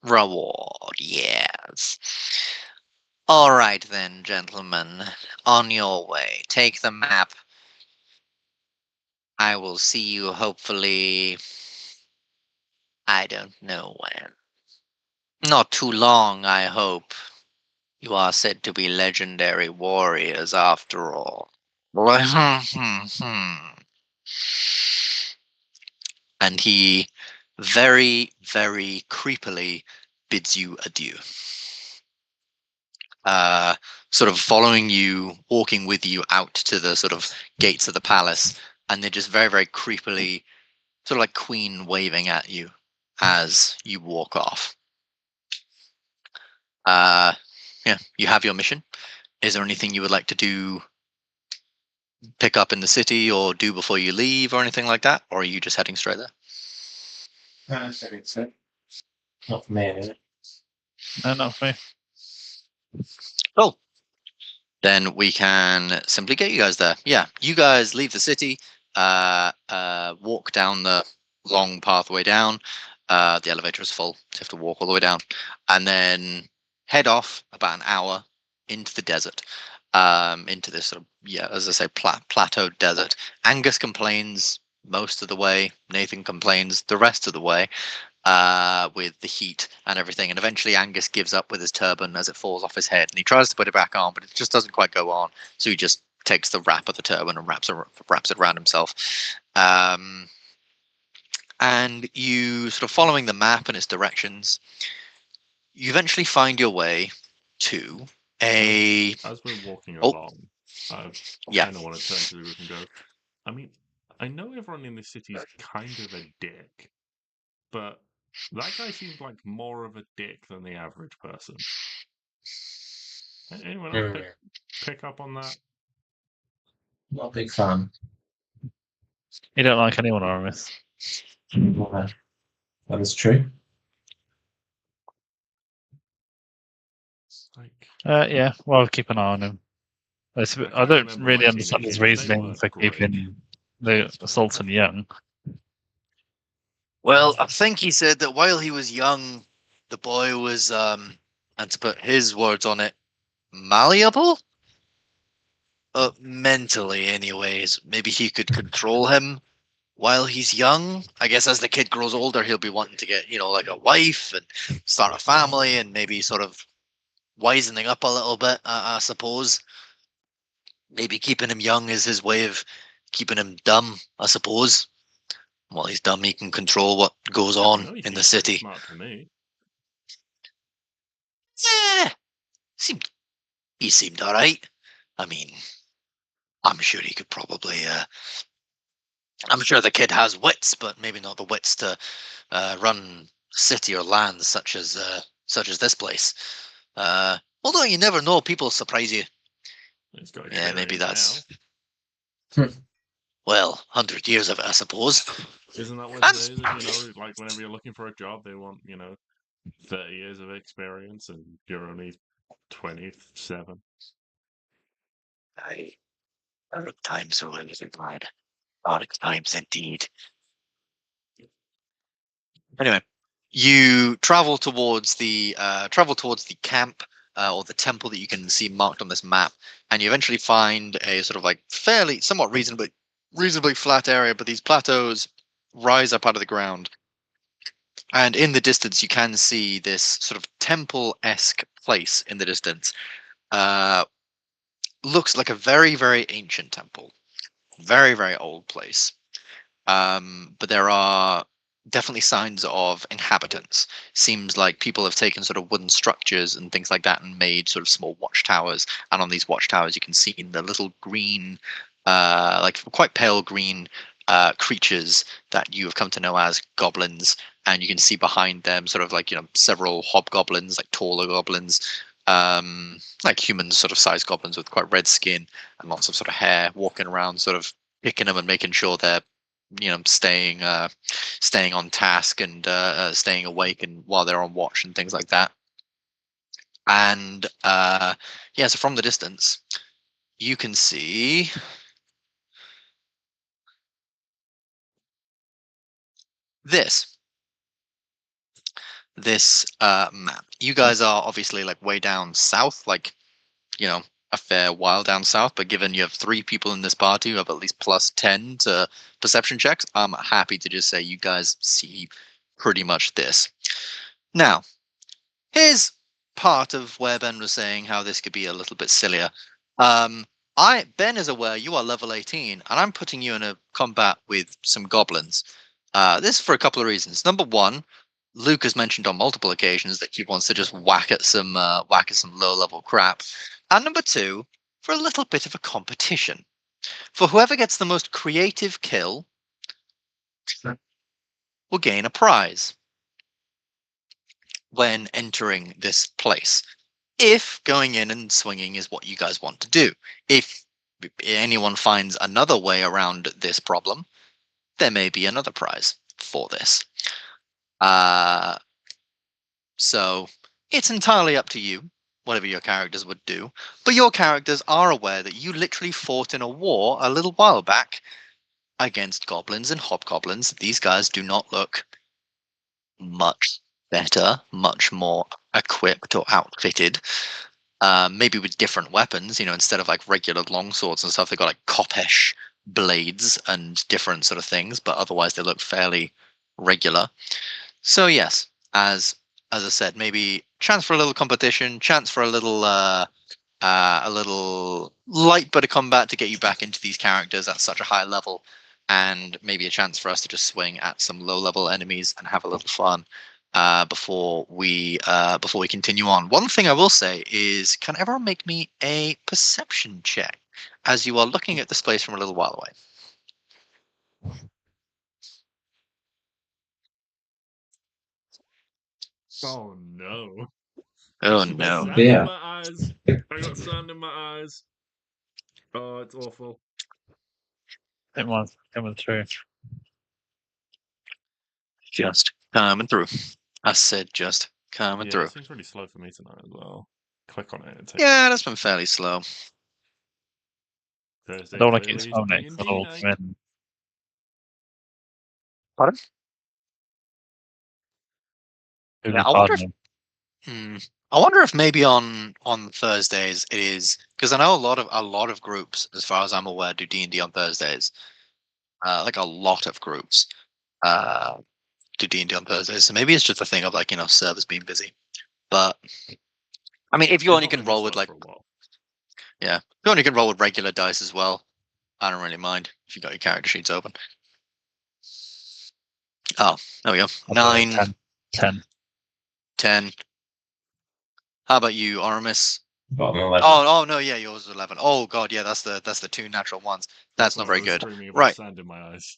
reward. Yes. All right then, gentlemen, on your way. Take the map. I will see you hopefully. I don't know when. Not too long, I hope. You are said to be legendary warriors after all. And he very, very creepily bids you adieu. Sort of following you, walking with you out to the sort of gates of the palace, and they're just very, very creepily, sort of like Queen waving at you as you walk off. Yeah, you have your mission. Is there anything you would like to do, pick up in the city, or do before you leave, or anything like that? Or are you just heading straight there? I think so. Not for me, anyway. No, not for me. Cool. Then we can simply get you guys there. Yeah, you guys leave the city, walk down the long pathway down. The elevator is full, so you have to walk all the way down, and then head off about an hour into the desert, into this sort of, yeah, as I say, plateau desert. Angus complains most of the way. Nathan complains the rest of the way. With the heat and everything, and eventually Angus gives up with his turban as it falls off his head, and he tries to put it back on, but it just doesn't quite go on. So he just takes the wrap of the turban and wraps it around himself. And you sort of following the map and its directions, you eventually find your way to a. As we're walking Oh. along, I Yeah. kind of want to turn to the group and go, I mean, I know everyone in this city is kind of a dick, but that guy seems like more of a dick than the average person. Anyone else pick up on that? Not a big fan. You don't like anyone, Oramis. That is true. Like, Yeah, well, keep an eye on him. I don't remember really my understand his teenage years, they reasoning weren't for great. keeping the Sultan young. Well, I think he said that while he was young, the boy was, and to put his words on it, malleable? Mentally, anyways. Maybe he could control him while he's young. I guess as the kid grows older, he'll be wanting to get, like a wife and start a family and maybe sort of wisening up a little bit, I suppose. Maybe keeping him young is his way of keeping him dumb, I suppose. While he's dumb, he can control what goes I on know he in the seems pretty city. smart to me. Yeah, he seemed all right. I mean, I'm sure he could probably. I'm sure the kid has wits, but maybe not the wits to run city or lands such as this place. Although you never know, people surprise you. He's got Yeah, maybe experience that's now. well, 100 years of it, I suppose. Isn't that what And- it is? Like whenever you're looking for a job, they want 30 years of experience, and you're only 27. Dark times are living, lad. Dark times indeed. Anyway, you travel towards the camp, or the temple that you can see marked on this map, and you eventually find a sort of like somewhat reasonably flat area, but these plateaus rise up out of the ground, and in the distance you can see this sort of temple-esque place in the distance. Looks like a very, very ancient temple, very, very old place. But there are definitely signs of inhabitants. Seems like people have taken sort of wooden structures and things like that and made sort of small watchtowers. And on these watchtowers, you can see the little green, like quite pale green creatures that you have come to know as goblins. And you can see behind them sort of like, several hobgoblins, like taller goblins, like human sort of sized goblins with quite red skin and lots of sort of hair, walking around sort of picking them and making sure they're staying on task and staying awake and while they're on watch and things like that. And so from the distance, you can see this map. You guys are obviously like way down south, like, you know, a fair while down south, but given you have 3 people in this party who have at least plus 10 to perception checks, I'm happy to just say you guys see pretty much this. Now, here's part of where Ben was saying how this could be a little bit sillier. Ben is aware you are level 18, and I'm putting you in a combat with some goblins. This for a couple of reasons. Number one, Luke has mentioned on multiple occasions that he wants to just whack at some low level crap. And number two, for a little bit of a competition. For whoever gets the most creative kill will gain a prize when entering this place. If going in and swinging is what you guys want to do. If anyone finds another way around this problem, there may be another prize for this. So it's entirely up to you, whatever your characters would do. But your characters are aware that you literally fought in a war a little while back against goblins and hobgoblins. These guys do not look much better, much more equipped or outfitted. Maybe with different weapons, instead of like regular longswords and stuff, they've got like Kopesh blades and different sort of things, but otherwise they look fairly regular. So yes, as I said, maybe chance for a little competition, chance for a little light bit of combat to get you back into these characters at such a high level, and maybe a chance for us to just swing at some low level enemies and have a little fun before we continue on. One thing I will say is, can everyone make me a perception check as you are looking at this place from a little while away? Oh no. Oh Sand no. in Yeah. my eyes. I got sand in my eyes. Oh, it's awful. It was coming through. Just coming through. I said just coming Yeah, through. it seems really slow for me tonight as well. Click on it. And take Yeah, that's been fairly slow. Thursday. I don't want to clearly keep is phone next. D&D night. Pardon? Yeah, I wonder if I wonder if maybe on Thursdays it is, because I know a lot of groups, as far as I'm aware, do D&D on Thursdays. Like a lot of groups do D&D on Thursdays. So maybe it's just a thing of like, servers being busy. But I mean, if you It's only not can gonna be roll with slow like, for a while. yeah, if you only can roll with regular dice as well, I don't really mind if you got your character sheets open. Oh, there we go. 9, 10. 10. How about you, Oramis? Got an 11. Oh no, yeah, yours is 11. Oh god, yeah, that's the 2 natural ones. That's not When I very was good. screaming about Right. sand in my eyes.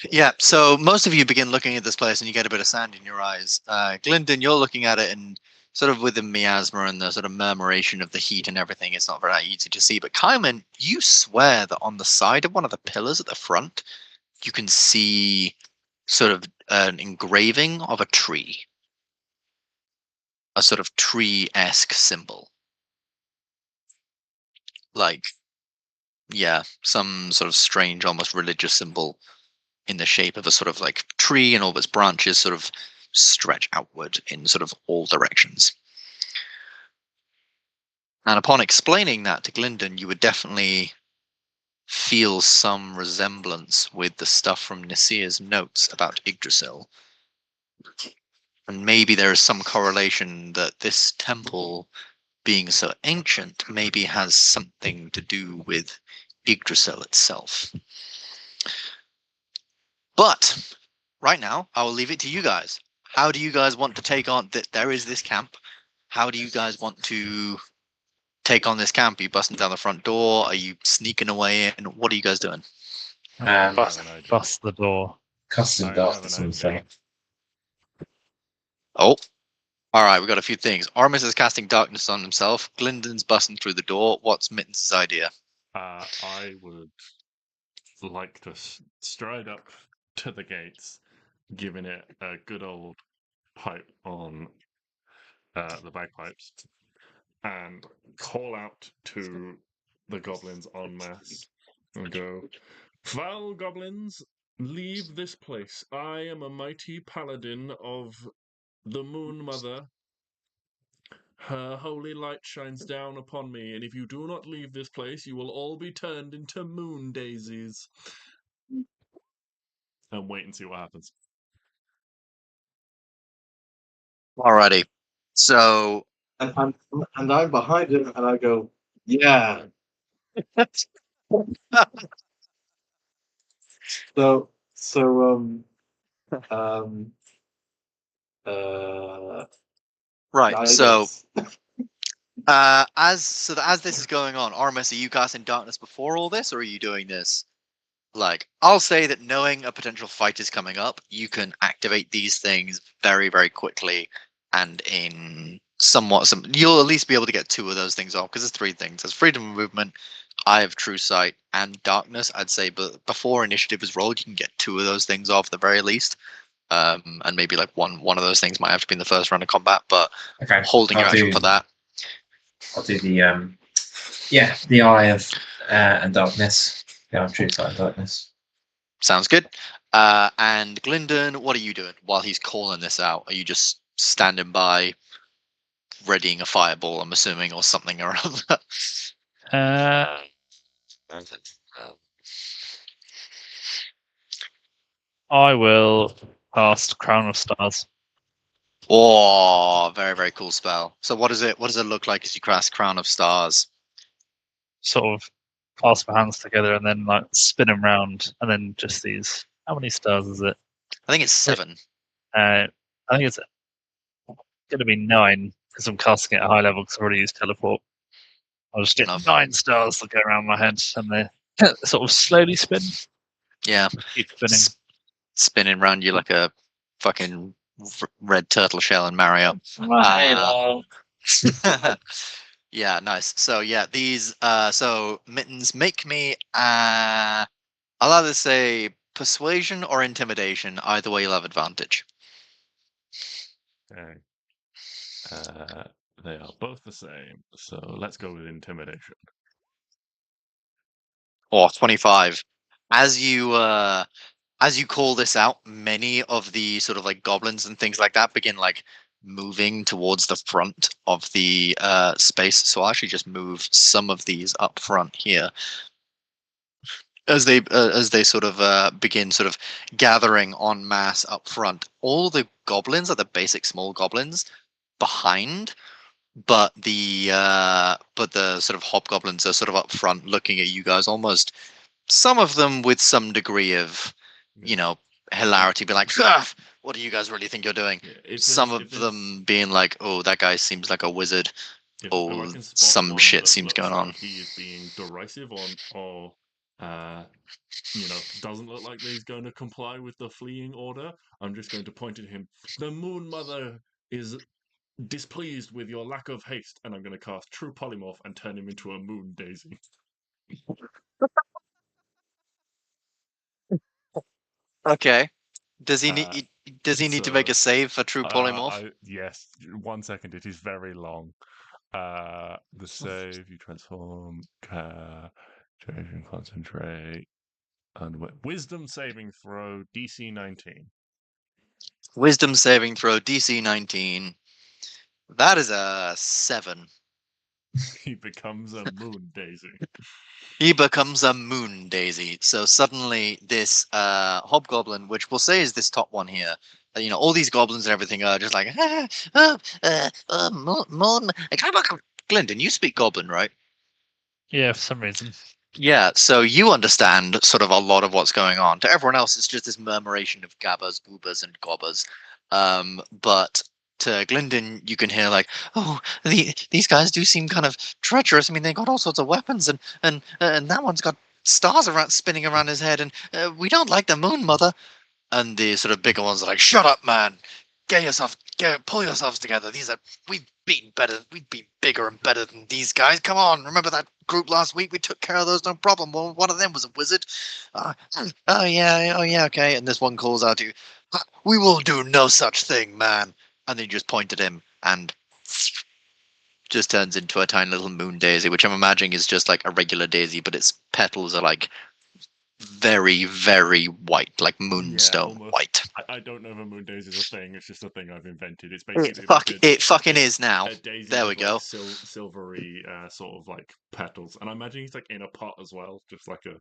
Yeah, so most of you begin looking at this place and you get a bit of sand in your eyes. Glyndan, you're looking at it and sort of with the miasma and the sort of murmuration of the heat and everything, it's not very easy to see. But Kaiman, you swear that on the side of one of the pillars at the front, you can see sort of an engraving of a tree. A sort of tree-esque symbol. Like, yeah, some sort of strange, almost religious symbol in the shape of a sort of like tree, and all of its branches sort of stretch outward in sort of all directions. And upon explaining that to Glyndan, you would definitely feel some resemblance with the stuff from Nasia's notes about Yggdrasil. And maybe there is some correlation that this temple, being so ancient, maybe has something to do with Yggdrasil itself. But right now, I will leave it to you guys. How do you guys want to take on that? There is this camp. How do you guys want to take on this camp? Are you busting down the front door? Are you sneaking away in? What are you guys doing? Bust, have an idea. bust the door. Custom I dark have or an something. idea. Oh, all right. We got a few things. Oramis is casting darkness on himself. Glyndan's busting through the door. What's Mittens' idea? I would like to stride up to the gates, giving it a good old pipe on the bagpipes, and call out to the goblins en masse and go, "Foul goblins, leave this place. I am a mighty paladin of the Moon Mother. Her holy light shines down upon me, and if you do not leave this place, you will all be turned into moon daisies." And wait and see what happens. Alrighty. So And I'm behind him, and I go, yeah. So right. So guidance. as this is going on, Oramis, are you casting darkness before all this, or are you doing this? Like, I'll say that knowing a potential fight is coming up, you can activate these things very, very quickly, and in you'll at least be able to get 2 of those things off, because there's 3 things. There's freedom of movement, Eye of True Sight, and darkness. I'd say, but before initiative is rolled, you can get 2 of those things off at the very least. And maybe like one of those things might have to be in the first round of combat, but Okay. holding your action for that. I'll do the the Eye of and Darkness. Yeah, True Sight and Darkness. Sounds good. And Glyndan, what are you doing while he's calling this out? Are you just standing by, readying a fireball, I'm assuming, or something or other? I will cast Crown of Stars. Oh, very, very cool spell. So what does it look like as you cast Crown of Stars? Sort of clasp my hands together and then like spin them round, and then just these. How many stars is it? I think it's 7. I think it's going to be 9 because I'm casting it at high level because I've already used teleport. I'll just get Enough. 9 stars that go around my head, and they sort of slowly spin. Yeah, Keep spinning. spinning around you like a fucking red turtle shell in Mario. Yeah, nice. So yeah, these so Mittens, make me I'll either say persuasion or intimidation. Either way you'll have advantage. Okay. They are both the same, so let's go with intimidation. Or 25. As you call this out, many of the sort of like goblins and things like that begin like moving towards the front of the space. So I'll actually just move some of these up front here. As they sort of begin sort of gathering en masse up front, all the goblins are the basic small goblins behind, but the sort of hobgoblins are sort of up front looking at you guys, almost some of them with some degree of hilarity, be like, what do you guys really think you're doing? Yeah, Some of them being like, oh, that guy seems like a wizard. If Oh, I can spot some one shit that seems looks going like on. he is being derisive or doesn't look like he's going to comply with the fleeing order, I'm just going to point at him. The Moon Mother is displeased with your lack of haste, and I'm going to cast True Polymorph and turn him into a moon daisy. Okay. Does he need to make a save for True Polymorph? Yes. 1 second. It is very long. The save, you transform, concentrate, and wisdom saving throw DC 19. Wisdom saving throw DC 19. That is a 7. He becomes a moon daisy. He becomes a moon daisy. So suddenly this hobgoblin, which we'll say is this top one here, all these goblins and everything are just like, moon. Glyndan, you speak goblin, right? Yeah, for some reason. Yeah, so you understand sort of a lot of what's going on. To everyone else, it's just this murmuration of gabbers, goobers, and gobbers. But to Glyndan, you can hear like, oh, these guys do seem kind of treacherous. I mean, they got all sorts of weapons, and that one's got stars spinning around his head, and we don't like the Moon Mother. And the sort of bigger ones are like, shut up, man. Pull yourselves together. We've been bigger and better than these guys. Come on, remember that group last week? We took care of those, no problem. Well, one of them was a wizard. Oh yeah, okay. And this one calls out to you, we will do no such thing, man. And then you just point at him, and just turns into a tiny little moon daisy, which I'm imagining is just like a regular daisy, but its petals are like very, very white, like moonstone almost. white. I don't know if a moon daisy is a thing. It's just a thing I've invented. It's It, basically like it fucking is now. a daisy There we with, go. like, silvery sort of like petals, and I imagine he's like in a pot as well, just like a.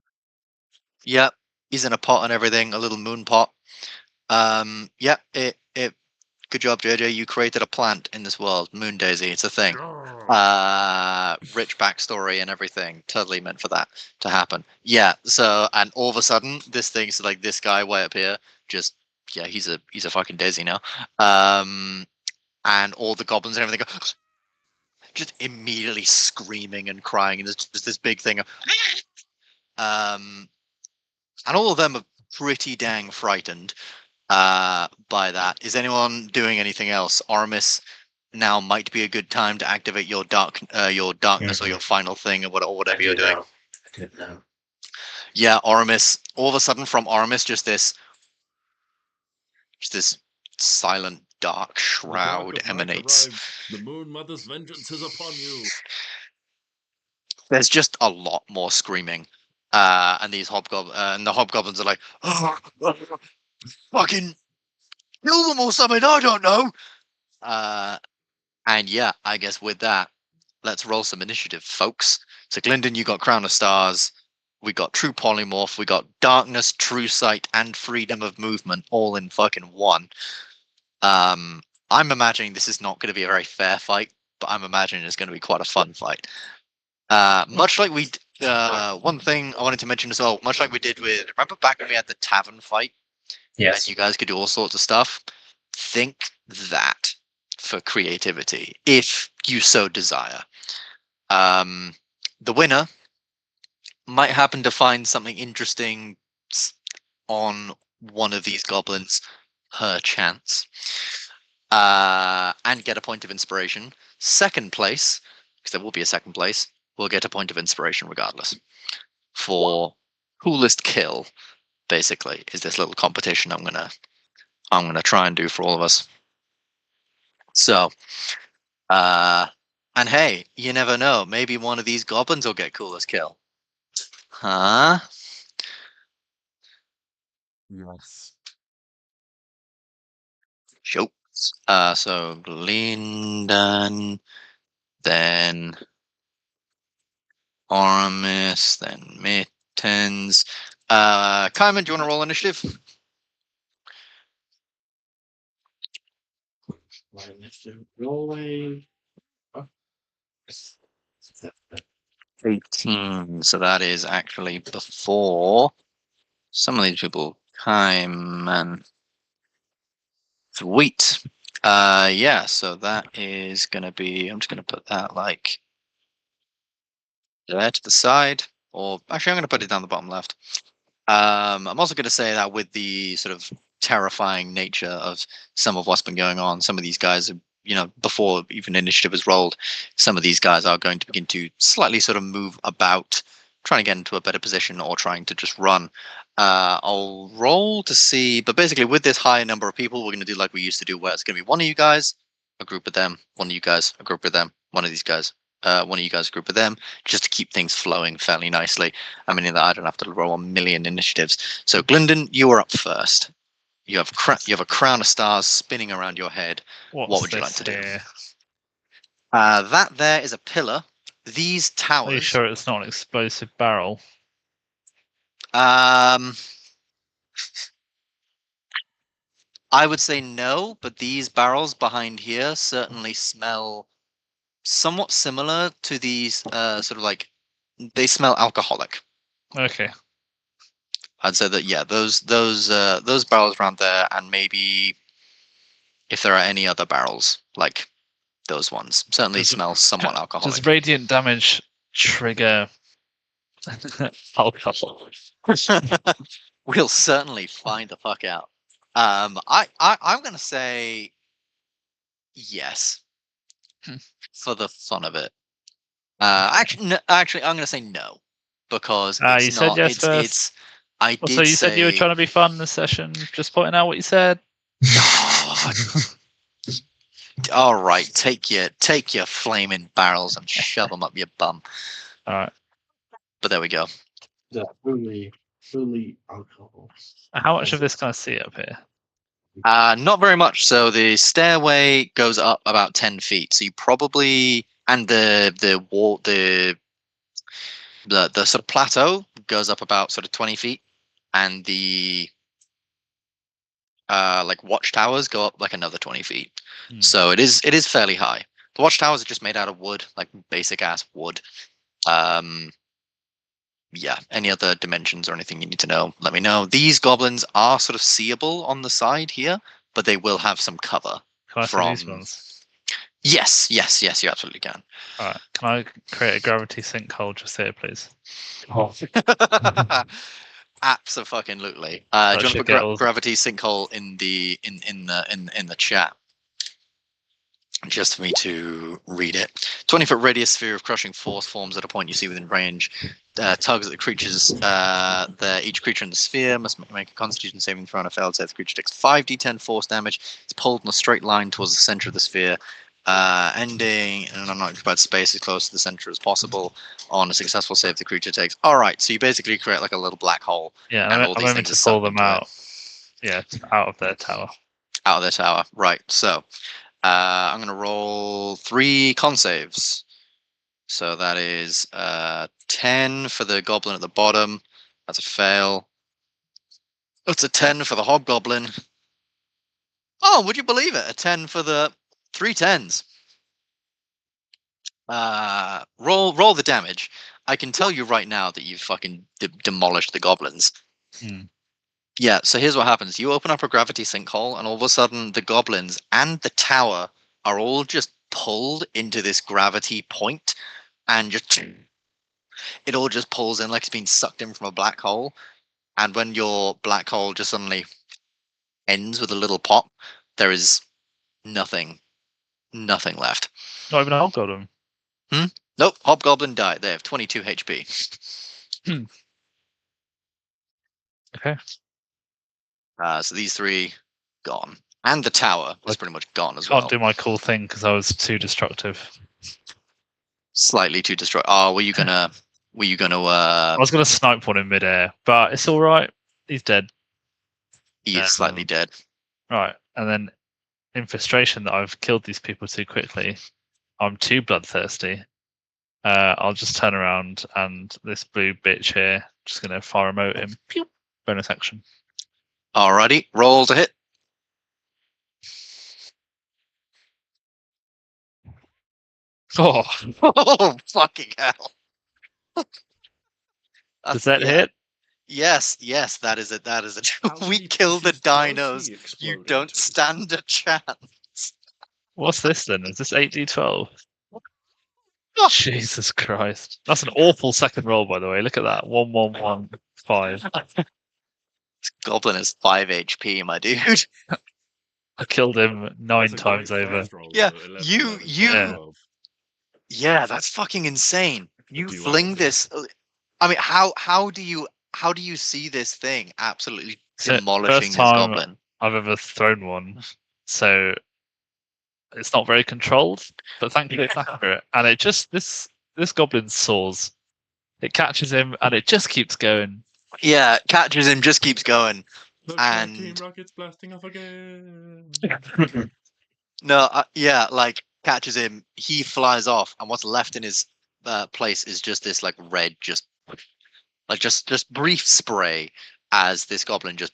Yep, he's in a pot and everything, a little moon pot. Yep, it. Good job, JJ. You created a plant in this world, moon daisy. It's a thing. Rich backstory and everything. Totally meant for that to happen. Yeah. So, and all of a sudden, this thing's like this guy way up here. Just he's a fucking daisy now. And all the goblins and everything go just immediately screaming and crying, and there's just this big thing of, and all of them are pretty dang frightened by that. Is anyone doing anything else? Oramis, now might be a good time to activate your darkness or your final thing or whatever you're doing. Yeah, Oramis. All of a sudden, from Oramis, just this silent dark shroud emanates. The Moon Mother's vengeance is upon you. There's just a lot more screaming, and these hobgoblins are like, oh, fucking kill them or something. I don't know. And yeah, I guess with that, let's roll some initiative, folks. So Glyndan, you got Crown of Stars. We got True Polymorph. We got Darkness, True Sight, and Freedom of Movement all in fucking one. I'm imagining this is not going to be a very fair fight, but I'm imagining it's going to be quite a fun fight. Much like we, one thing I wanted to mention as well, much like we did with, remember back when we had the tavern fight? Yes. And you guys could do all sorts of stuff. Think that for creativity, if you so desire. The winner might happen to find something interesting on one of these goblins, her chance, and get a point of inspiration. Second place, because there will be a second place, will get a point of inspiration regardless. For coolest kill, basically, is this little competition I'm gonna try and do for all of us. So, and hey, you never know. Maybe one of these goblins will get coolest kill. Huh? Yes. Sure. So Glyndan, then Oramis, then Mittens. Kaiman, do you want to roll initiative? My initiative rolling. 18. So that is actually before some of these people. Kaiman. Sweet. Yeah, so that is going to be, I'm just going to put that like there to the side, or actually I'm going to put it down the bottom left. I'm also going to say that with the sort of terrifying nature of some of what's been going on, some of these guys, before even initiative is rolled, some of these guys are going to begin to slightly sort of move about, trying to get into a better position or trying to just run. I'll roll to see, but basically with this high number of people, we're going to do like we used to do, where it's going to be one of you guys, a group of them, one of you guys, a group of them, one of these guys, one of you guys, a group of them, just to keep things flowing fairly nicely. I mean, that I don't have to roll 1 million initiatives. So Glyndan, you are up first. You have a crown of stars spinning around your head. What would you like to do? That there is a pillar. These towers. Are you sure it's not an explosive barrel? I would say no, but these barrels behind here certainly smell somewhat similar to these sort of like, they smell alcoholic. Okay. I'd say that, yeah, those barrels around there, and maybe if there are any other barrels like those ones, certainly smell somewhat alcoholic. Does radiant damage trigger alcohol? We'll certainly find the fuck out. I'm gonna say yes for the fun of it. Actually, I'm gonna say no, because it's you said yes first. I did So you said you were trying to be fun in this session, just pointing out what you said. All right, take your flaming barrels and shove them up your bum. All right. But there we go. The fully alcohol. How much of this can I see up here? Not very much. So the stairway goes up about 10 feet. So you probably and the wall the sort of plateau goes up about sort of 20 feet, and the like watchtowers go up like another 20 feet. So it is fairly high. The watchtowers are just made out of wood, like basic ass wood. Yeah. Any other dimensions or anything you need to know, let me know. These goblins are sort of seeable on the side here, but they will have some cover. Can I see these ones? Yes, you absolutely can. All right. Can I create a gravity sinkhole just here, please? Absolutely. Do I you want to should put get all- gravity sinkhole in the chat? Just for me to read it. 20-foot radius sphere of crushing force forms at a point you see within range. Tugs at the creatures. Each creature in the sphere must make a Constitution saving throw. On a failed save, the creature takes 5d10 force damage. It's pulled in a straight line towards the center of the sphere, ending in an unoccupied space as close to the center as possible. On a successful save, the creature takes. All right, so you basically create like a little black hole. Yeah, and I'm aiming to pull them out. Yeah, out of their tower. Out of their tower, right? So. I'm going to roll 3 con saves. So that is 10 for the goblin at the bottom. That's a fail. That's a 10 for the hobgoblin. Oh, would you believe it? A 10 for the 3 10s. Roll the damage. I can tell you right now that you've fucking demolished the goblins. Yeah, so here's what happens. You open up a gravity sinkhole, and all of a sudden the goblins and the tower are all just pulled into this gravity point, and just it all just pulls in like it's being sucked in from a black hole. And when your black hole just suddenly ends with a little pop, there is nothing left. Not even a hobgoblin. Nope, hobgoblin died. They have 22 HP. Okay. So these 3 gone, and the tower was pretty much gone as well. Can't do my cool thing because I was too destructive. Slightly too destructive. Oh, were you gonna? I was gonna snipe one in midair, but it's all right. He's dead. He is slightly dead. Right, and then in frustration that I've killed these people too quickly, I'm too bloodthirsty. I'll just turn around and this blue bitch here, just gonna fire emote him. Pew! Bonus action. Alrighty, roll to hit. Oh, Oh, fucking hell. does that hit? Yes, that is it. How We many killed the pieces does dinos. he You explode don't into? stand a chance. What's this then? Is this 8d12? Jesus Christ. That's an awful second roll, by the way. Look at that. 1115. Goblin is 5 HP, my dude. I killed him 9 That's a great times over. first roll, Yeah, though, 11, you- 11, you- 12. Yeah, that's fucking insane. You Do you fling want this. I mean, how do you see this thing absolutely So, demolishing first this time goblin? I've ever thrown one, so it's not very controlled, but thankfully it's accurate. And it just this goblin soars. It catches him and it just keeps going. Yeah, catches him, just keeps going. Looks like And- Team Rocket's blasting off again. No, yeah, like catches him, he flies off, and what's left in his place is just this like red, just brief spray as this goblin just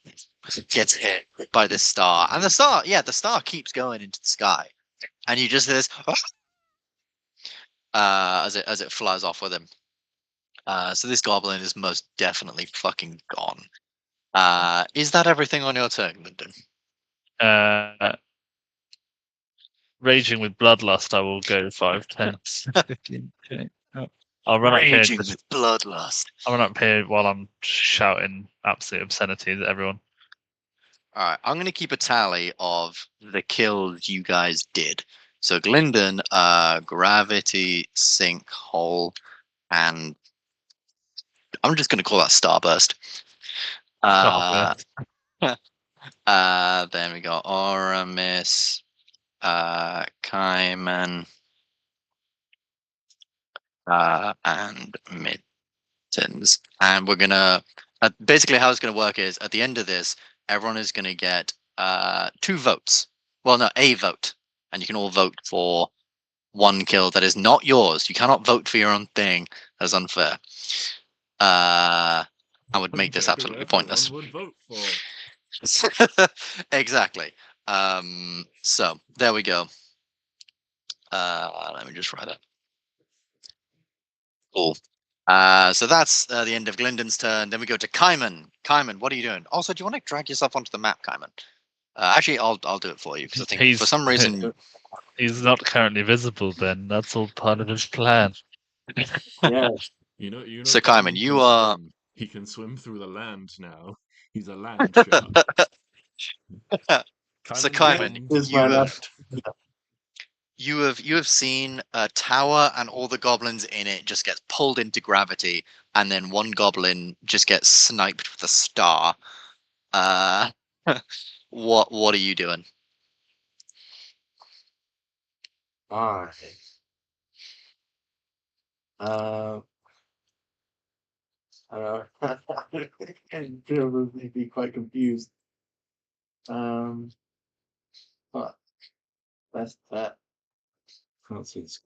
gets hit by this star, and the star keeps going into the sky, and you just hear this as it flies off with him. So this goblin is most definitely fucking gone. Is that everything on your turn, Glyndan? Raging with bloodlust, I will go 5, 10, 15, 20. I'll run up here. Raging with bloodlust. I'll run up here while I'm shouting absolute obscenities at everyone. All right, I'm gonna keep a tally of the kills you guys did. So Glyndan, gravity sinkhole, and I'm just gonna call that starburst. Then we got Oramis, Kaiman, and Mittens. And we're gonna basically how it's gonna work is at the end of this, everyone is gonna get 2 votes. Well, no, a vote, and you can all vote for one kill that is not yours. You cannot vote for your own thing. That is unfair. I would make this Who absolutely everyone pointless. would vote for. Exactly. So there we go. Let me just write it. Cool. So that's the end of Glyndan's turn. Then we go to Kaiman. Kaiman, what are you doing? Also, do you want to drag yourself onto the map, Kaiman? Actually, I'll do it for you because I think for some reason He's not currently visible, Ben. That's all part of his plan. Yeah. You know. So, Kaiman Kaiman, can you are- swim. He can swim through the land now. He's a land shark. So, Kaiman, Here's my left. you have seen a tower and all the goblins in it just get pulled into gravity, and then one goblin just gets sniped with a star. What are you doing? Alright. I don't know. I'm probably be quite confused. But that's that. Can't see this.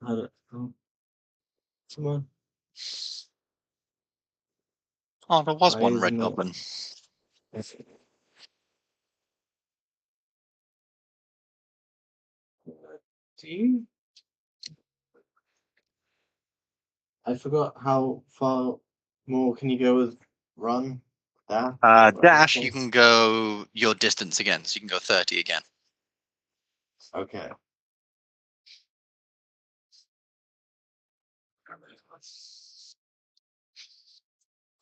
I don't know. Come on. Oh, there was Why one red isn't it- goblin. Do you? I forgot how far more can you go with run? Dash? Dash, you can go your distance again, so you can go 30 again. Okay.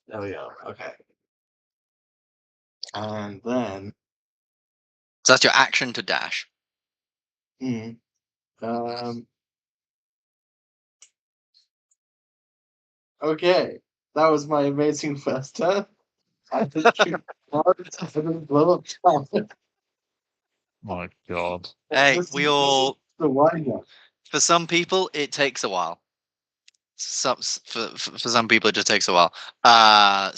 There we go. Okay. And then, So that's your action to dash. hmm, okay, that was my amazing first turn. I did shoot hard, I didn't blow up town. My God. Hey, This we is all. the wind up. For some people, it takes a while. For some people, it just takes a while. Now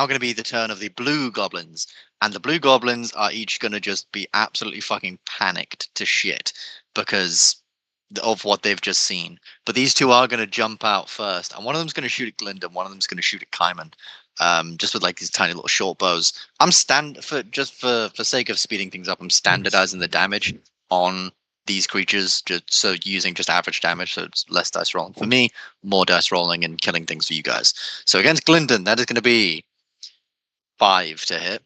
going to be the turn of the blue goblins, and the blue goblins are each going to just be absolutely fucking panicked to shit because of what they've just seen. But these two are going to jump out first, and one of them's going to shoot at Glyndan, one of them's going to shoot at Kaiman, just with like these tiny little short bows. I'm for sake of speeding things up, I'm standardizing the damage on these creatures just so using just average damage, so it's less dice rolling for me, more dice rolling and killing things for you guys. So against Glyndan, that is going to be 5 to hit,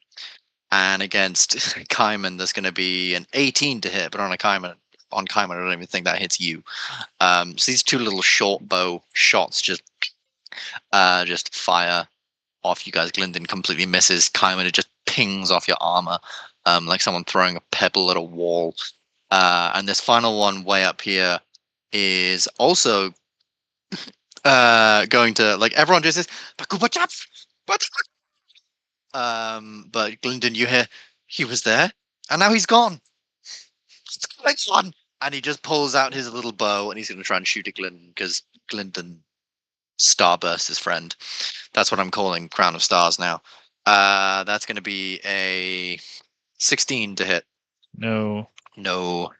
and against Kaiman, there's going to be an 18 to hit. But on Kaiman, I don't even think that hits you. So these two little short bow shots just fire off you guys. Glyndan completely misses. Kaiman, it just pings off your armor, like someone throwing a pebble at a wall. And this final one way up here is also going to, like, everyone just says, but Glyndan, you hear, he was there, and now he's gone. Next one. And he just pulls out his little bow, and he's going to try and shoot at Glyndan, because Glyndan starburst his friend. That's what I'm calling Crown of Stars now. That's going to be a 16 to hit. No. No.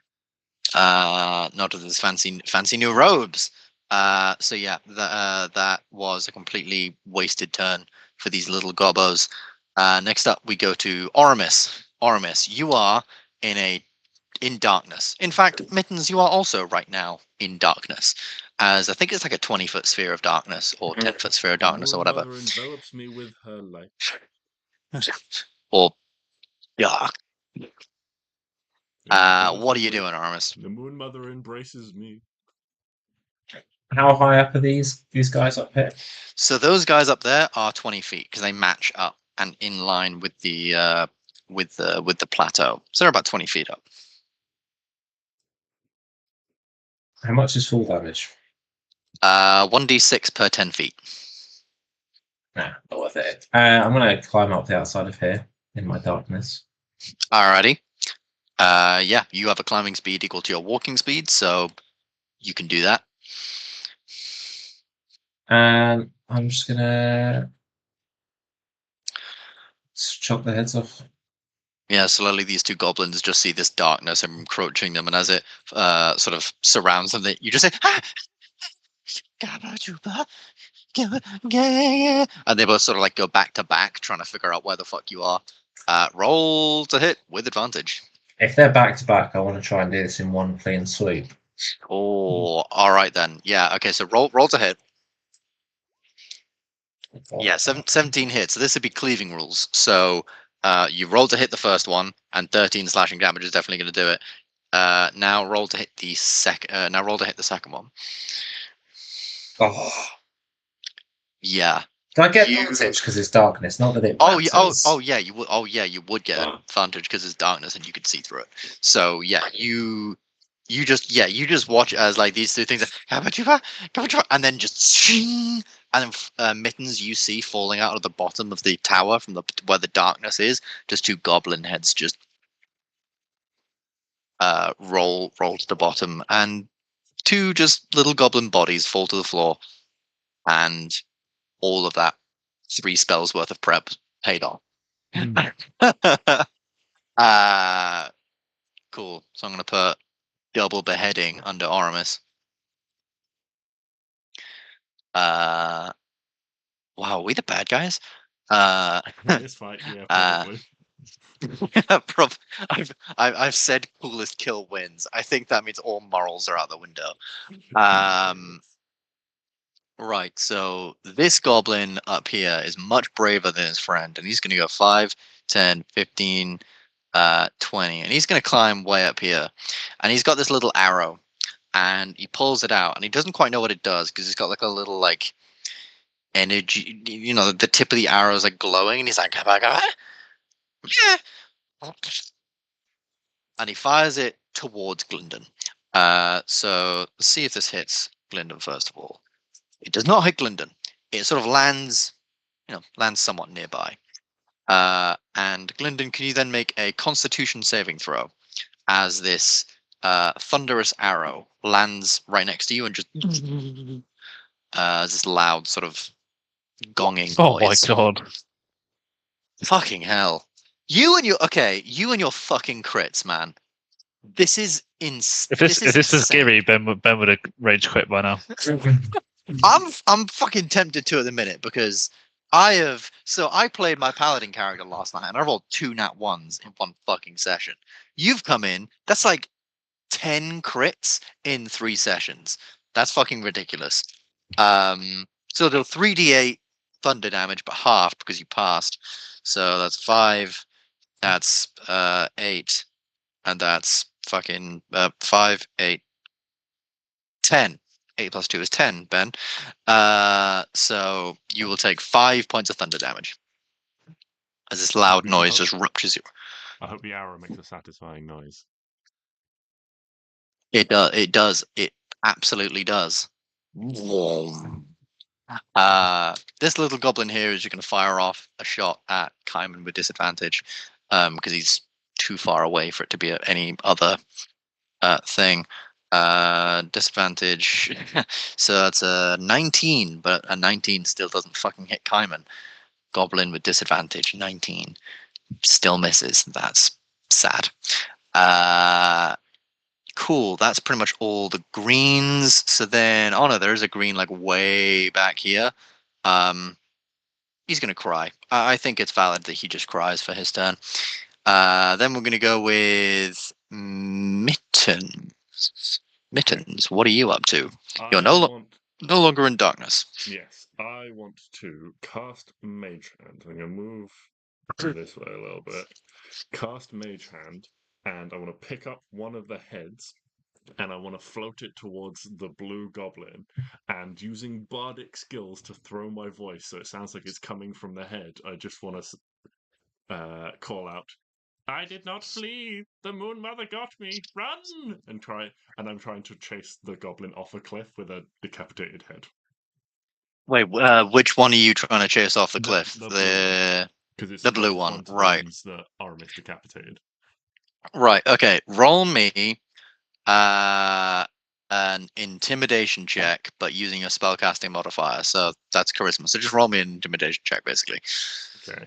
Not with his fancy new robes. So yeah, that was a completely wasted turn for these little gobbos. Next up, we go to Oramis. Oramis, you are in darkness. In fact, Mittens, you are also right now in darkness, as I think it's like a 20-foot sphere of darkness or 10-foot sphere of darkness or whatever. Mother envelops me with her light. Or dark. The What are you doing, Aramis? The Moon Mother embraces me. How high up are these guys up here? So those guys up there are 20 feet because they match up and in line with the plateau. So they're about 20 feet up. How much is full damage? 1d6 per 10 feet. Nah, not worth it. I'm going to climb up the outside of here in my darkness. Alrighty. Yeah, you have a climbing speed equal to your walking speed, so you can do that. And I'm just gonna chop their heads off. Yeah, slowly these two goblins just see this darkness encroaching them, and as it sort of surrounds them, you just say, "Ah! And they both sort of like go back to back, trying to figure out where the fuck you are. Roll to hit with advantage. If they're back to back, I want to try and do this in one clean sweep. Oh, all right then. Yeah, okay. So roll to hit. Yeah, 17 hits. So this would be cleaving rules. So you roll to hit the first one, and 13 slashing damage is definitely going to do it. Now roll to hit the second. Now roll to hit the second one. Oh, Yeah. do I get advantage because it's darkness? Not that it. Oh yeah. Matters. Oh yeah. You would. Oh yeah. You would get advantage because it's darkness and you could see through it. So yeah, you just watch as like these two things, and then just shing, and then Mittens you see falling out of the bottom of the tower from where the darkness is. Just two goblin heads just roll to the bottom, and two just little goblin bodies fall to the floor, and all of that 3 spells worth of prep paid off. Cool. So I'm gonna put double beheading under Oramis. Wow, are we the bad guys? In this fight, yeah, probably. I've said coolest kill wins. I think that means all morals are out the window. Right, so this goblin up here is much braver than his friend, and he's going to go 5, 10, 15, 20, and he's going to climb way up here. And he's got this little arrow, and he pulls it out, and he doesn't quite know what it does because he's got like a little like energy, the tip of the arrow is like glowing, and he's like, yeah. And he fires it towards Glyndan. So let's see if this hits Glyndan first of all. It does not hit Glyndan. It sort of lands somewhat nearby. And Glyndan, can you then make a Constitution saving throw as this thunderous arrow lands right next to you and just this loud sort of gonging noise. Oh my god! Fucking hell! You and your fucking crits, man. This is If this was Giri, Ben would have rage quit by now. I'm fucking tempted to at the minute because I played my paladin character last night and I rolled 2 nat 1s in one fucking session. You've come in, that's like 10 crits in 3 sessions. That's fucking ridiculous. So they'll 3d8 thunder damage, but half because you passed. So that's 5, that's 8, and that's fucking 5, 8, 10. 8 plus 2 is 10, Ben. So you will take 5 points of thunder damage as this loud noise just ruptures you. I hope the arrow makes a satisfying noise. It does. It absolutely does. This little goblin here is going to fire off a shot at Kaiman with disadvantage because he's too far away for it to be any other thing. Disadvantage. So that's a 19, but a 19 still doesn't fucking hit Kaiman. Goblin with disadvantage, 19. Still misses. That's sad. Cool. That's pretty much all the greens. So then, oh no, there is a green like way back here. He's gonna cry. I think it's valid that he just cries for his turn. Then we're gonna go with Mittens. Mittens, what are you up to? You're no longer in darkness. Yes, I want to cast Mage Hand. I'm going to move this way a little bit. Cast Mage Hand, and I want to pick up one of the heads, and I want to float it towards the blue goblin, and using bardic skills to throw my voice so it sounds like it's coming from the head, I just want to call out, I did not flee. The Moon Mother got me. Run! And I'm trying to chase the goblin off a cliff with a decapitated head. Wait, which one are you trying to chase off the cliff? The Because it's The blue not one, of the right. ones that Oramis decapitated. Right. Okay. Roll me an intimidation check, but using a spellcasting modifier. So that's charisma. So just roll me an intimidation check, basically. Okay.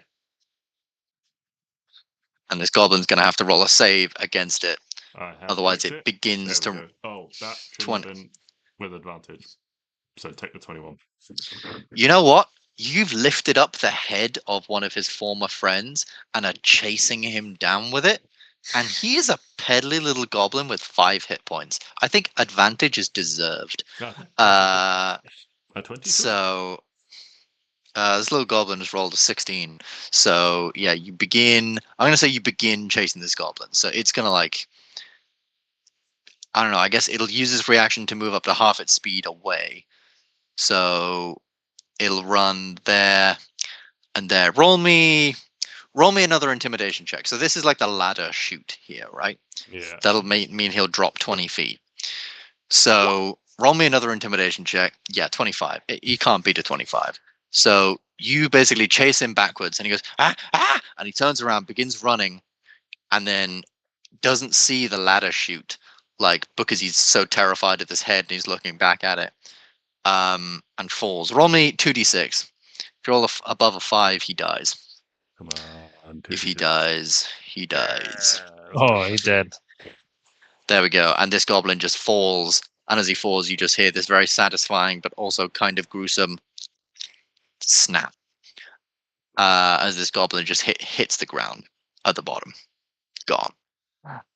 And this goblin's going to have to roll a save against it. I have Otherwise, fixed it begins There we to. go. Oh, that should 20. have been with advantage. So take the 21. You know what? You've lifted up the head of one of his former friends and are chasing him down with it. And he is a peddly little goblin with 5 hit points. I think advantage is deserved. A 22. So this little goblin has rolled a 16. So yeah, you begin. I'm gonna say you begin chasing this goblin. So it's gonna like. I don't know. I guess it'll use its reaction to move up to half its speed away. So it'll run there and there. Roll me another intimidation check. So this is like the ladder shoot here, right? Yeah. That'll mean he'll drop 20 feet. So roll me another intimidation check. Yeah, 25. He can't beat a 25. So you basically chase him backwards and he goes, ah, ah, and he turns around, begins running, and then doesn't see the ladder shoot, like, because he's so terrified of his head and he's looking back at it, and falls. Roll me 2d6. If you roll above a 5, he dies. Come on. If he dies, he dies. Oh, he did. There we go. And this goblin just falls. And as he falls, you just hear this very satisfying, but also kind of gruesome snap. As this goblin just hits the ground at the bottom. Gone.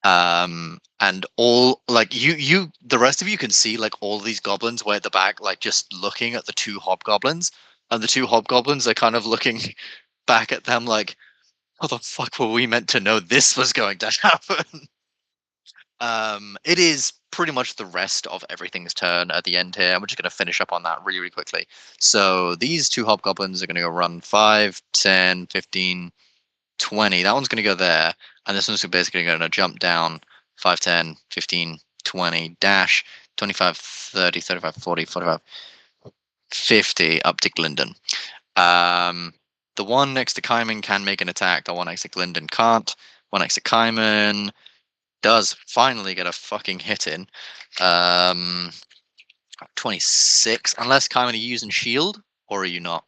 And all, like, the rest of you can see, like, all these goblins way at the back, like, just looking at the 2 hobgoblins. And the 2 hobgoblins are kind of looking back at them like, how the fuck were we meant to know this was going to happen? It is pretty much the rest of everything's turn at the end here. And we're just going to finish up on that really, really quickly. So these 2 hobgoblins are going to go run 5, 10, 15, 20. That one's going to go there. And this one's basically going to jump down 5, 10, 15, 20, dash 25, 30, 35, 40, 45, 50 up to Glyndan. The one next to Kaiman can make an attack. The one next to Glyndan can't. One next to Kaiman does finally get a fucking hit in. 26. Unless Kaiman, are you using shield or are you not?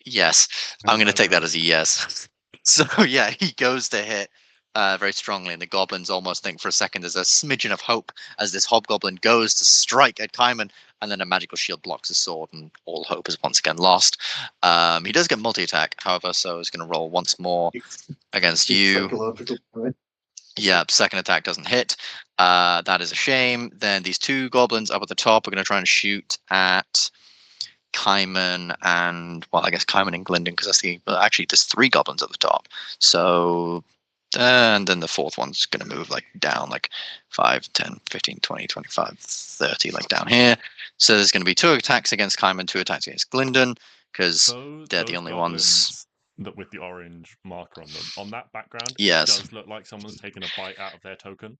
Yes. I'm going to take that as a yes. So yeah, he goes to hit very strongly, and the goblins almost think for a second there's a smidgen of hope as this hobgoblin goes to strike at Kaiman, and then a magical shield blocks his sword, and all hope is once again lost. He does get multi-attack, however, so he's going to roll once more against you. Psychological point. Yeah, second attack doesn't hit. That is a shame. Then these 2 goblins up at the top are going to try and shoot at Kaiman and, well, I guess Kaiman and Glyndan, because actually there's 3 goblins at the top. So, and then the 4th one's going to move like down like 5, 10, 15, 20, 25, 30, like down here. So there's going to be 2 attacks against Kaiman, 2 attacks against Glyndan, because they're the only ones that with the orange marker on them. On that background, yes, it does look like someone's taken a bite out of their token.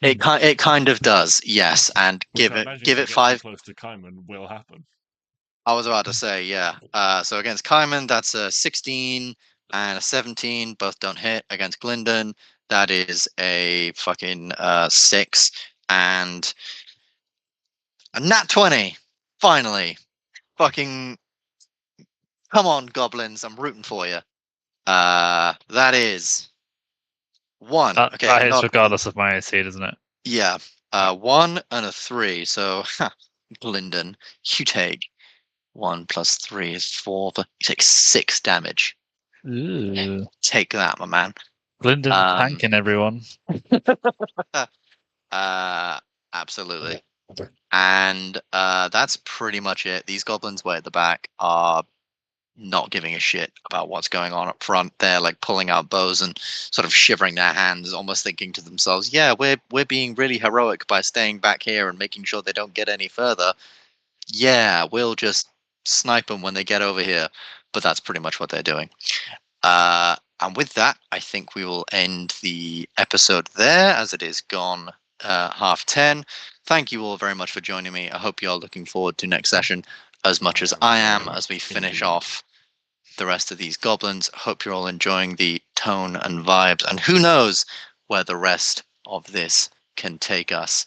It kind of does, yes. And Which give it 5. Close to Kaiman will happen. I was about to say, yeah. So against Kaiman, that's a 16 and a 17. Both don't hit. Against Glyndan, that is a fucking 6 and a nat 20. Finally, fucking come on, goblins! I'm rooting for you. That is 1. That, okay, that hits regardless of my AC, doesn't it? Yeah, 1 and a 3. So, Glyndan, you take 1 plus 3 is 4. But you take 6 damage. Ooh. Take that, my man. Glyndan tanking everyone. Absolutely. And that's pretty much it. These goblins way at the back are not giving a shit about what's going on up front. They're like pulling out bows and sort of shivering their hands, almost thinking to themselves, yeah, we're being really heroic by staying back here and making sure they don't get any further. Yeah, we'll just snipe them when they get over here. But that's pretty much what they're doing. And with that, I think we will end the episode there, as it is gone 10:30. Thank you all very much for joining me. I hope you are looking forward to next session. as much as I am as we Indeed. finish off the rest of these goblins. Hope you're all enjoying the tone and vibes, and who knows where the rest of this can take us.